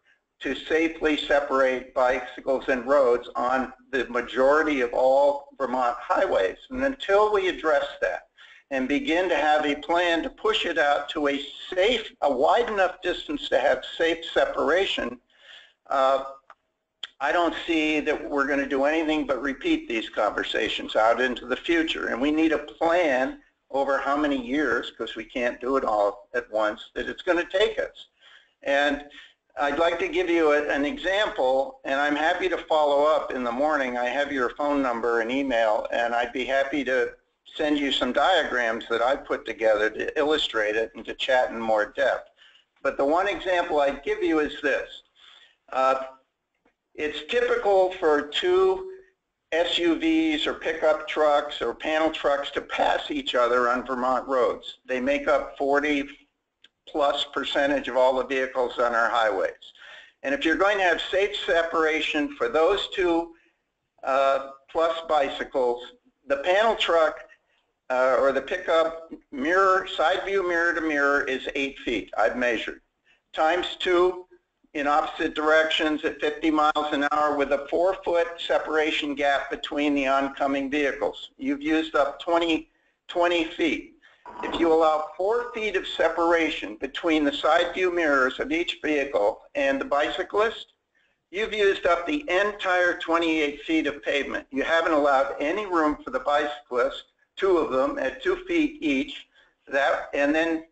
to safely separate bicycles and roads on the majority of all Vermont highways. And until we address that and begin to have a plan to push it out to a wide enough distance to have safe separation, I don't see that we're going to do anything but repeat these conversations out into the future. And we need a plan over how many years, because we can't do it all at once, that it's going to take us. And I'd like to give you an example, and I'm happy to follow up in the morning. I have your phone number and email, and I'd be happy to send you some diagrams that I put together to illustrate it and to chat in more depth. But the one example I'd give you is this. It's typical for 2 SUVs or pickup trucks or panel trucks to pass each other on Vermont roads. They make up 40+% of all the vehicles on our highways. And if you're going to have safe separation for those 2 plus bicycles, the panel truck or the pickup side view mirror to mirror is 8 feet. I've measured. Times 2 in opposite directions at 50 miles an hour with a 4-foot separation gap between the oncoming vehicles. You've used up 20 feet. If you allow 4 feet of separation between the side view mirrors of each vehicle and the bicyclist, you've used up the entire 28 feet of pavement. You haven't allowed any room for the bicyclist, 2 of them at 2 feet each, and then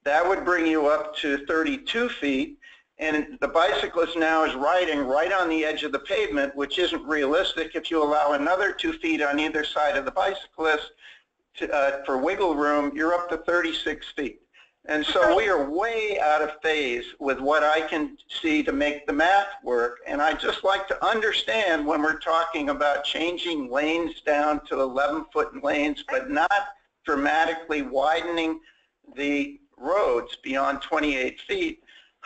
that would bring you up to 32 feet. And the bicyclist now is riding right on the edge of the pavement, which isn't realistic. If you allow another 2 feet on either side of the bicyclist for wiggle room, you're up to 36 feet. And so we are way out of phase with what I can see to make the math work. And I'd just like to understand when we're talking about changing lanes down to 11-foot lanes, but not dramatically widening the roads beyond 28 feet,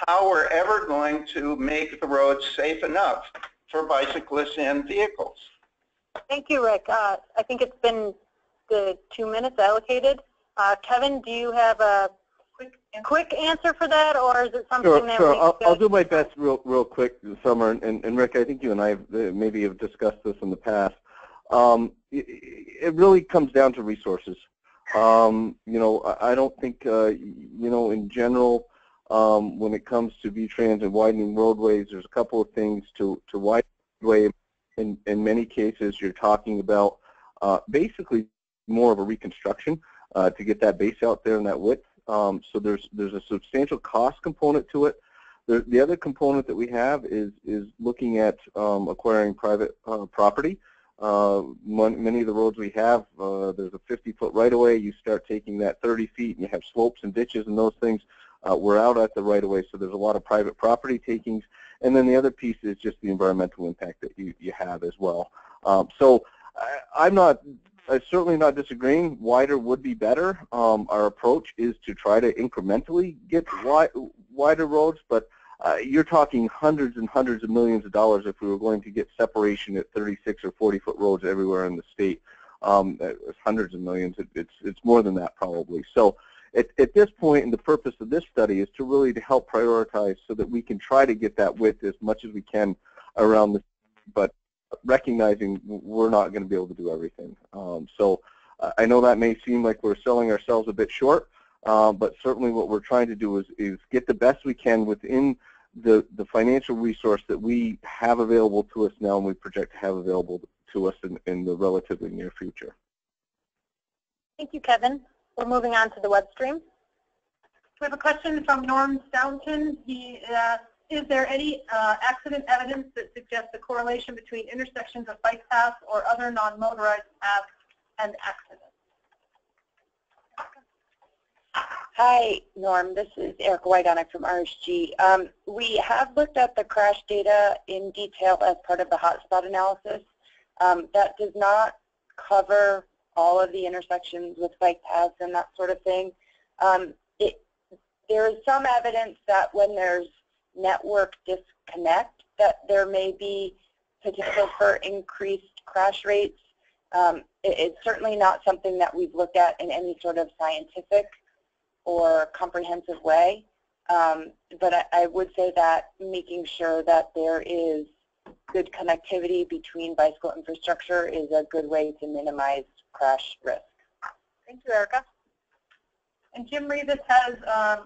how we're ever going to make the roads safe enough for bicyclists and vehicles. Thank you, Rick. I think it's been the 2 minutes allocated. Kevin, do you have a quick answer for that, or is it something that Sure. I'll do my best real quick, Summer. And Rick, I think you and I maybe have discussed this in the past. It really comes down to resources. You know, I don't think, you know, in general, when it comes to VTrans and widening roadways, there's a couple of things to widen the roadway. In many cases, you're talking about basically more of a reconstruction to get that base out there and that width. So there's a substantial cost component to it. The other component that we have is looking at acquiring private property. Many of the roads we have, there's a 50-foot right-of-way. You start taking that 30 feet, and you have slopes and ditches and those things. We're out at the right-of-way, so there's a lot of private property takings. And then the other piece is just the environmental impact that you have as well. So I'm certainly not disagreeing. Wider would be better. Our approach is to try to incrementally get wider roads, but you're talking hundreds and hundreds of millions of dollars if we were going to get separation at 36 or 40-foot roads everywhere in the state. Hundreds of millions. It's more than that probably. So at this point, and the purpose of this study is to really help prioritize so that we can try to get that width as much as we can around the, but recognizing we're not going to be able to do everything. So I know that may seem like we're selling ourselves a bit short, but certainly what we're trying to do is get the best we can within the financial resource that we have available to us now and we project to have available to us in the relatively near future. Thank you, Kevin. We're moving on to the web stream. We have a question from Norm Staunton. He is there any accident evidence that suggests a correlation between intersections of bike paths or other non-motorized paths and accidents? Hi, Norm. This is Erica Wygonick from RSG. We have looked at the crash data in detail as part of the hotspot analysis. That does not cover all of the intersections with bike paths and that sort of thing. There is some evidence that when there's network disconnect, that there may be potential for increased crash rates. It's certainly not something that we've looked at in any sort of scientific or comprehensive way. But I would say that making sure that there is good connectivity between bicycle infrastructure is a good way to minimize crash risk. Thank you, Erica. And Jim Rivas has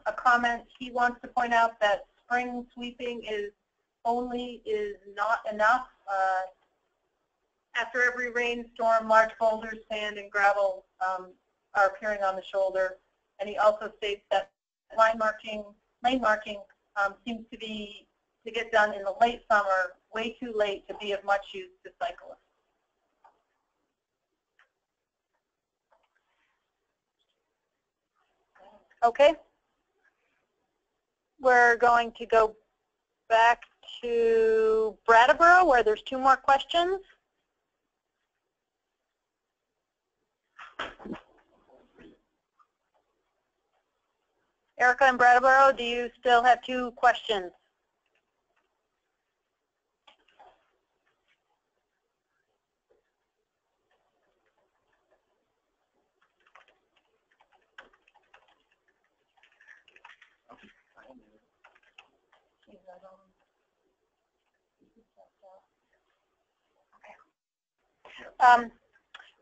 a comment. He wants to point out that spring sweeping is not enough. After every rainstorm, large boulders, sand, and gravel are appearing on the shoulder. And he also states that lane marking seems to get done in the late summer, way too late to be of much use to cyclists. Okay. We're going to go back to Brattleboro, where there's 2 more questions. Erica and Brattleboro, do you still have 2 questions?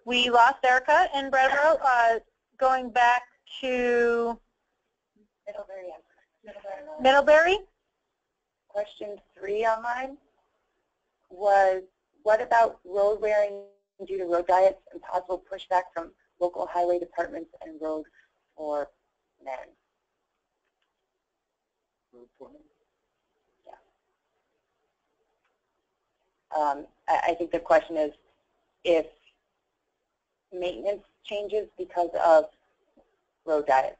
We lost Erica and Brattleboro. Going back to Middlebury. Question 3 online was, what about road wearing due to road diets and possible pushback from local highway departments and road foremen? I think the question is if maintenance changes because of road diets.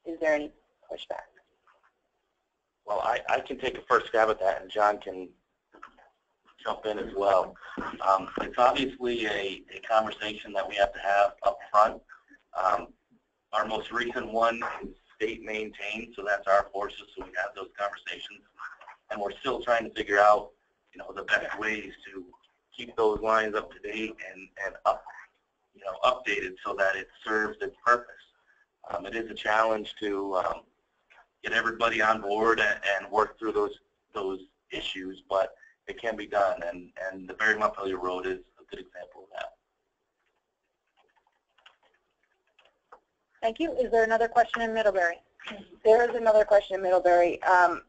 Is there any pushback? Well, I can take a first stab at that, and John can jump in as well. It's obviously a conversation that we have to have up front. Our most recent one is state maintained, so that's our forces, so we have those conversations. And we're still trying to figure out, the best ways to keep those lines up to date and updated so that it serves its purpose. It is a challenge to get everybody on board and work through those issues, but it can be done, and the Barry Montpelier Road is a good example of that. Thank you. Is there another question in Middlebury? There is another question in Middlebury.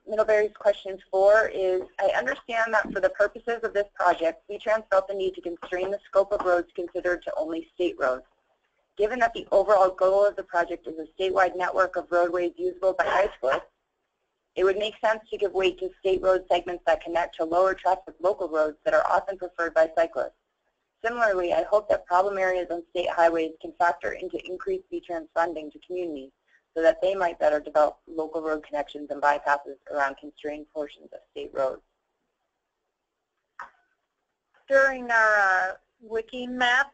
Middlebury's question 4 is, I understand that for the purposes of this project, VTrans felt the need to constrain the scope of roads considered to only state roads. Given that the overall goal of the project is a statewide network of roadways usable by bicyclists, it would make sense to give weight to state road segments that connect to lower traffic local roads that are often preferred by cyclists. Similarly, I hope that problem areas on state highways can factor into increased VTrans funding to communities so that they might better develop local road connections and bypasses around constrained portions of state roads. During our wiki map,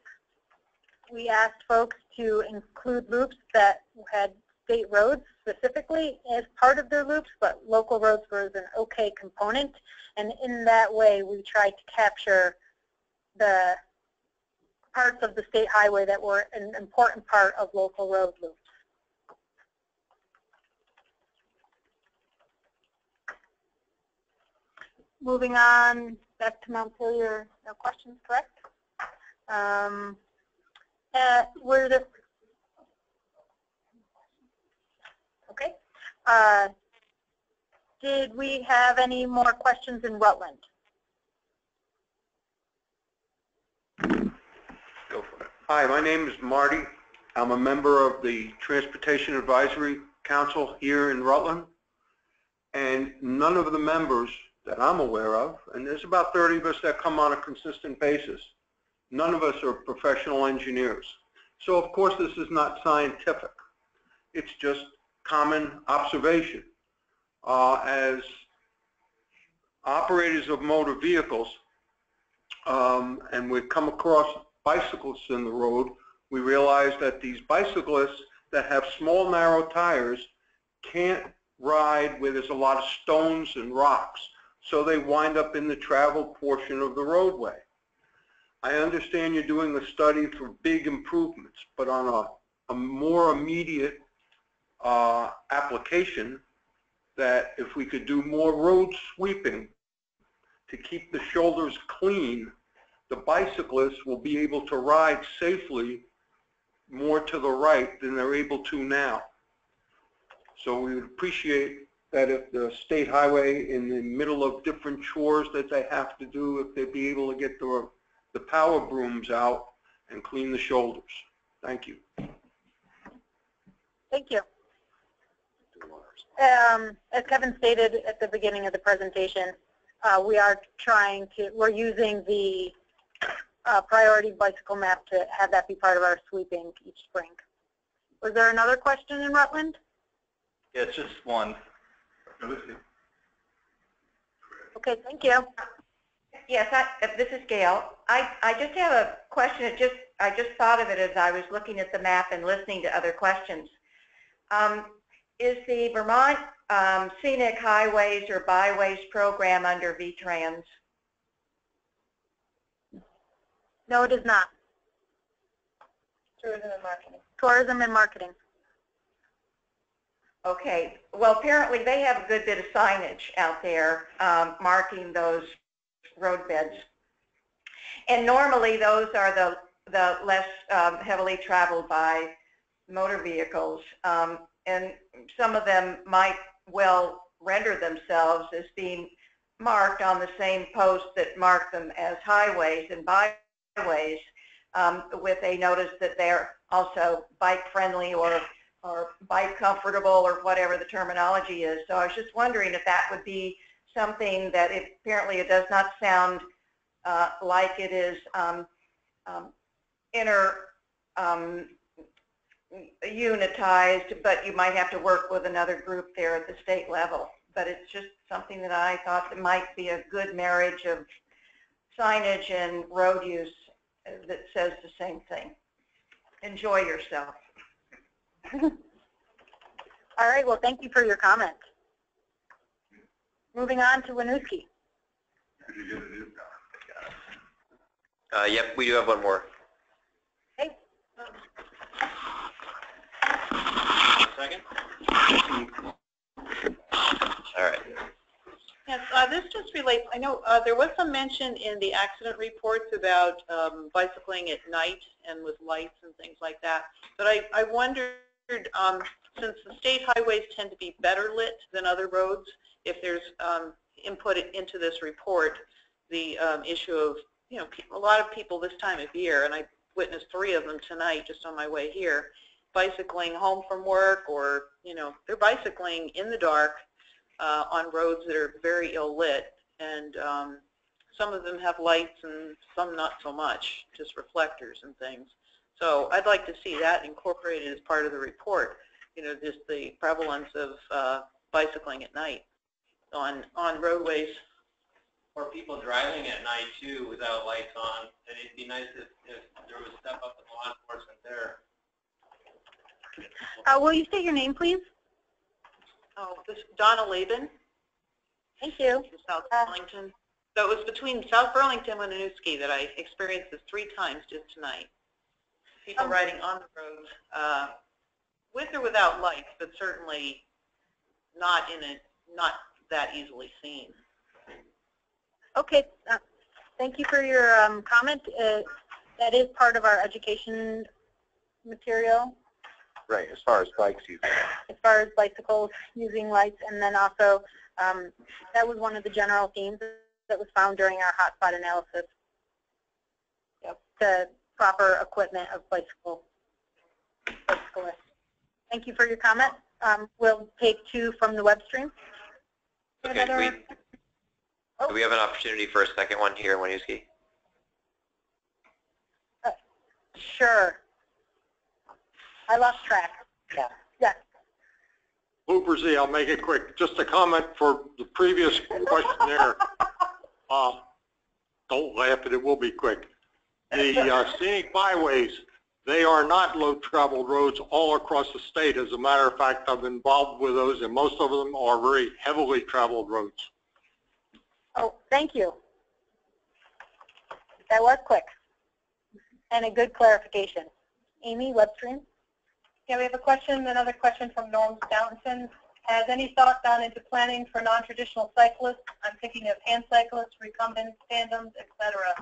we asked folks to include loops that had state roads specifically as part of their loops, but local roads was an okay component. And in that way, we tried to capture the parts of the state highway that were an important part of local road loops. Moving on back to Montpelier, no questions, correct? Okay. Did we have any more questions in Rutland? Go for it. Hi, my name is Marty. I'm a member of the Transportation Advisory Council here in Rutland, and none of the members that I'm aware of, and there's about 30 of us that come on a consistent basis, none of us are professional engineers. So of course this is not scientific. It's just common observation. As operators of motor vehicles, and we've come across bicyclists in the road, we realize that these bicyclists that have small narrow tires can't ride where there's a lot of stones and rocks, so they wind up in the travel portion of the roadway. I understand you're doing a study for big improvements, but on a more immediate application, that if we could do more road sweeping to keep the shoulders clean, the bicyclists will be able to ride safely more to the right than they're able to now. So we would appreciate that if the state highway in the middle of different chores that they have to do, if they'd be able to get the power brooms out and clean the shoulders. Thank you. Thank you. As Kevin stated at the beginning of the presentation, we're using the priority bicycle map to have that be part of our sweeping each spring. Was there another question in Rutland? Yeah, it's just one. Okay, thank you. Yes, this is Gail. I just have a question. I just thought of it as I was looking at the map and listening to other questions. Is the Vermont Scenic Highways or Byways program under VTrans? No, it is not. Tourism and marketing. Tourism and marketing. Okay. Well, apparently they have a good bit of signage out there marking those road beds. And normally those are the less heavily traveled by motor vehicles. And some of them might well render themselves as being marked on the same posts that mark them as highways and byways, with a notice that they're also bike friendly or bike comfortable or whatever the terminology is. So I was just wondering if that would be something that apparently it does not sound like it is unitized, but you might have to work with another group there at the state level. But it's just something that I thought that might be a good marriage of signage and road use that says the same thing. Enjoy yourself. All right, well, thank you for your comment. Moving on to Winooski. Yep, we do have one more. Okay. Second. All right. Yes, this just relates, I know there was some mention in the accident reports about bicycling at night and with lights and things like that, but I wondered, since the state highways tend to be better lit than other roads, if there's input into this report, the issue of, you know, a lot of people this time of year, and I witnessed 3 of them tonight just on my way here, bicycling home from work, or, you know, they're bicycling in the dark on roads that are very ill lit, and some of them have lights and some not so much, just reflectors and things. So I'd like to see that incorporated as part of the report, you know, just the prevalence of bicycling at night on roadways. Or people driving at night too without lights on, and it'd be nice if there was step up in law enforcement there. Will you state your name, please? Oh, this is Donna Laban. Thank you. From South Burlington. So it was between South Burlington and Winooski that I experienced this 3 times just tonight. People riding on the roads with or without lights, but certainly not that easily seen. Okay, thank you for your comment. That is part of our education material. Right, as far as bikes use. As far as bicycles using lights, and then also that was one of the general themes that was found during our hotspot analysis. Yep. The proper equipment of bicyclists. Thank you for your comment. We'll take 2 from the web stream. Okay, do we have an opportunity for a second one here in Winooski? Sure. I lost track. Yeah. Yes. Looper Z, I'll make it quick. Just a comment for the previous question there. Don't laugh, it will be quick. The scenic byways, they are not low-traveled roads all across the state. As a matter of fact, I'm involved with those, and most of them are very heavily traveled roads. Oh, thank you. That was quick. And a good clarification. Amy, web stream? Yeah, we have a question, another question from Norm Staunton. Has any thought gone into planning for non-traditional cyclists? I'm thinking of hand cyclists, recumbents, tandems, etc.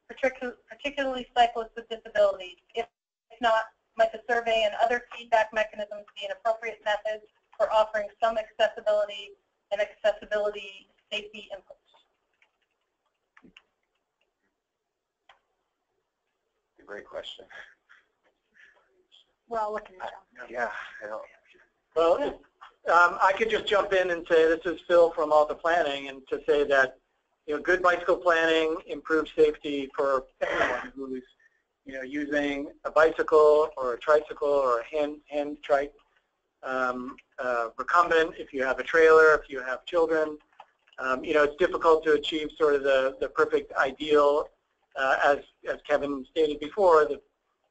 Particularly cyclists with disabilities. If not, might the survey and other feedback mechanisms be an appropriate method for offering some accessibility and accessibility safety inputs? Great question. We're all looking at them. Yeah, I know. Well, I could just jump in and say, this is Phil from Alta Planning, and to say that, you know, good bicycle planning improves safety for everyone who's, you know, using a bicycle or a tricycle or a hand trike, recumbent, if you have a trailer, if you have children. You know, it's difficult to achieve sort of the perfect ideal. As Kevin stated before, the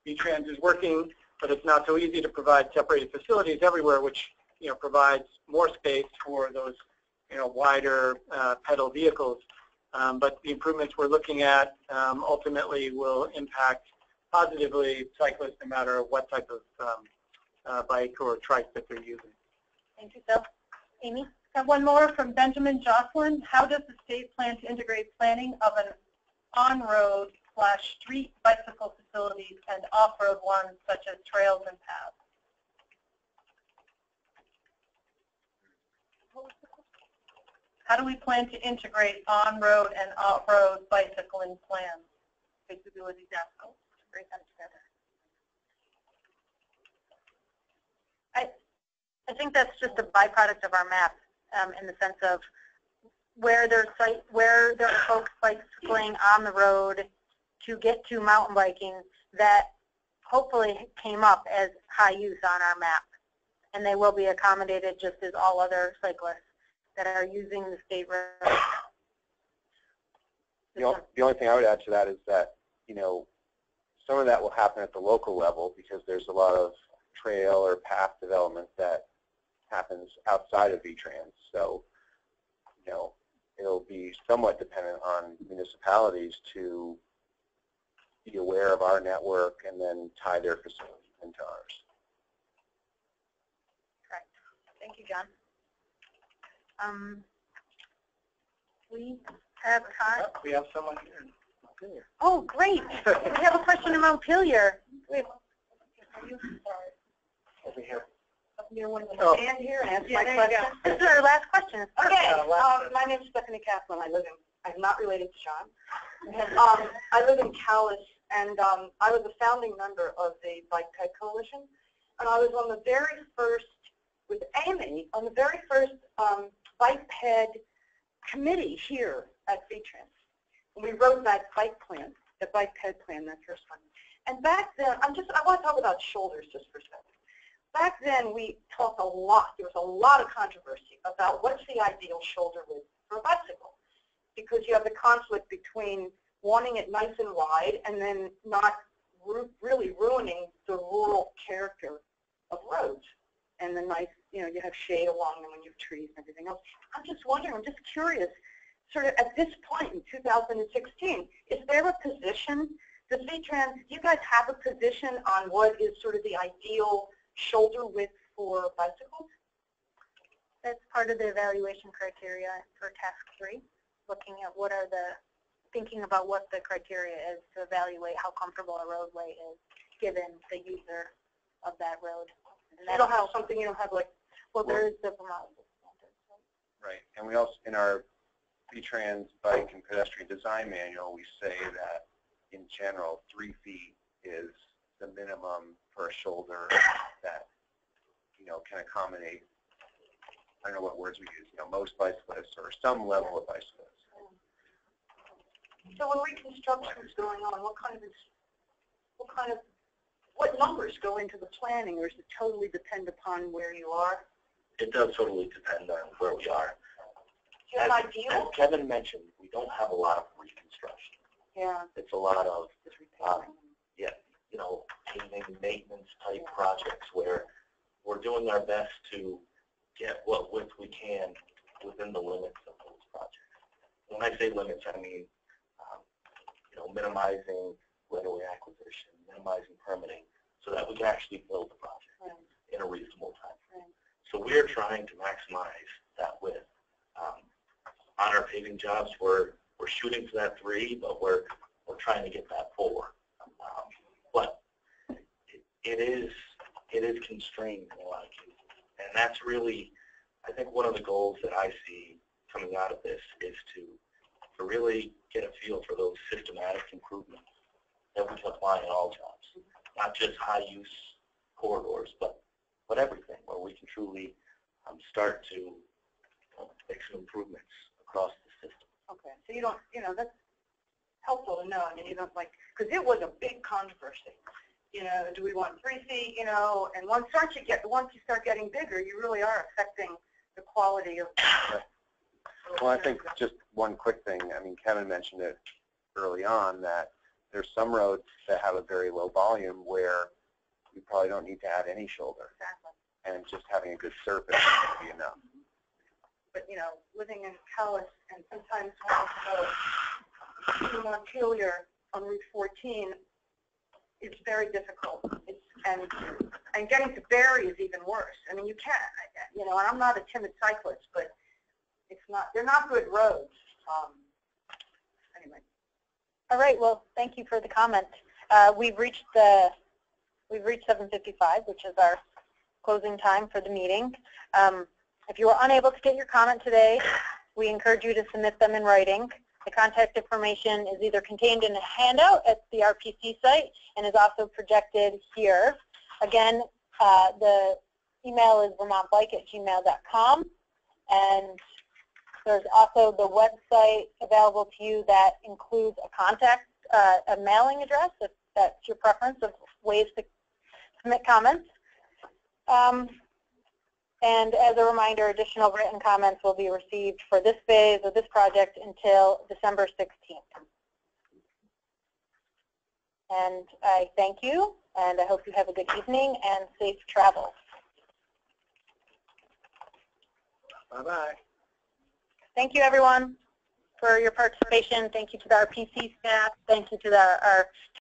VTrans is working, but it's not so easy to provide separated facilities everywhere, which, you know, provides more space for those, you know, wider pedal vehicles. But the improvements we're looking at ultimately will impact positively cyclists no matter what type of bike or trike that they're using. Thank you, Phil. Amy? I have one more from Benjamin Jocelyn. How does the state plan to integrate planning of an on-road/street bicycle facilities and off-road ones such as trails and paths? How do we plan to integrate on-road and off-road bicycling plans? Basically what he's asking, to bring them together. I think that's just a byproduct of our map, in the sense of where there are folks bicycling on the road to get to mountain biking that hopefully came up as high use on our map. And they will be accommodated just as all other cyclists that are using the state road. The only thing I would add to that is that, you know, some of that will happen at the local level because there's a lot of trail or path development that happens outside of VTrans. So, you know, it'll be somewhat dependent on municipalities to be aware of our network and then tie their facilities into ours. Correct. Thank you, John. We have time. We have someone here. Montpelier. Oh, great. We have a question in Montpelier. Wait. Are you sorry? Over here. Up near one of the Oh. stand here and answer my question. This is our last question. Okay. My name is Stephanie Kaplan. I'm not related to John. I live in Calais, and I was a founding member of the Bike Ped Coalition, and I was on the very first, with Amy, on the very first Bike Ped committee here at VTrans. And we wrote that bike plan, the Bike Ped plan, that first one. And back then, I want to talk about shoulders just for a second. Back then, we talked a lot, there was a lot of controversy about what's the ideal shoulder width for a bicycle. Because you have the conflict between wanting it nice and wide and then not really ruining the rural character of roads. And the nice, you know, you have shade along them when you have trees and everything else. I'm just wondering, I'm just curious, sort of at this point in 2016, is there a position, does VTrans, do you guys have a position on what is sort of the ideal shoulder width for bicycles? That's part of the evaluation criteria for task 3, looking at what are the, thinking about what the criteria is to evaluate how comfortable a roadway is given the user of that road. And You don't have something, you don't have like, well, there is the Vermont. Right. And we also, in our VTrans bike and pedestrian design manual, we say that in general, 3 feet is the minimum for a shoulder that, you know, can accommodate, I don't know what words we use, you know, most bicyclists or some level of bicyclists. so when reconstruction is going on, what numbers go into the planning, or does it totally depend upon where you are? It does totally depend on where we are. Do you have an ideal? As Kevin mentioned, we don't have a lot of reconstruction. Yeah. It's a lot of, yeah, you know, paving, maintenance type projects where we're doing our best to get what width we can within the limits of those projects. When I say limits, I mean, you know, minimizing right-of-way acquisition, minimizing permitting, so that we can actually build the project in a reasonable time frame. So we're trying to maximize that width. On our paving jobs, we're shooting for that 3, but we're trying to get that 4. But it is constrained in a lot of cases, and that's really, I think, one of the goals that I see coming out of this is to really get a feel for those systematic improvements that we can apply in all jobs, not just high-use corridors, but everything, where we can truly start to make some improvements across the system. Okay, so you don't, you know, that's helpful to know. I mean, you don't like, because it was a big controversy. You know, do we want 3 feet? You know, and once you start getting bigger, you really are affecting the quality of. Well, I think just one quick thing. I mean, Kevin mentioned it early on that there's some roads that have a very low volume where you probably don't need to add any shoulder. Exactly. And just having a good surface would be enough. But, you know, living in Calais and sometimes when I go to Montpelier on Route 14, it's very difficult. And getting to Barrie is even worse. I mean, you can't, you know, and I'm not a timid cyclist, but they're not good roads. Anyway. All right. Well, thank you for the comment. We've reached 7:55, which is our closing time for the meeting. If you were unable to get your comment today, we encourage you to submit them in writing. The contact information is either contained in a handout at the RPC site and is also projected here. Again, the email is vermontbike@gmail.com. And there's also the website available to you that includes a mailing address, if that's your preference of ways to submit comments. And as a reminder, additional written comments will be received for this phase of this project until December 16th. And I thank you, and I hope you have a good evening and safe travels. Bye-bye. Thank you, everyone, for your participation. Thank you to the RPC staff. Thank you to our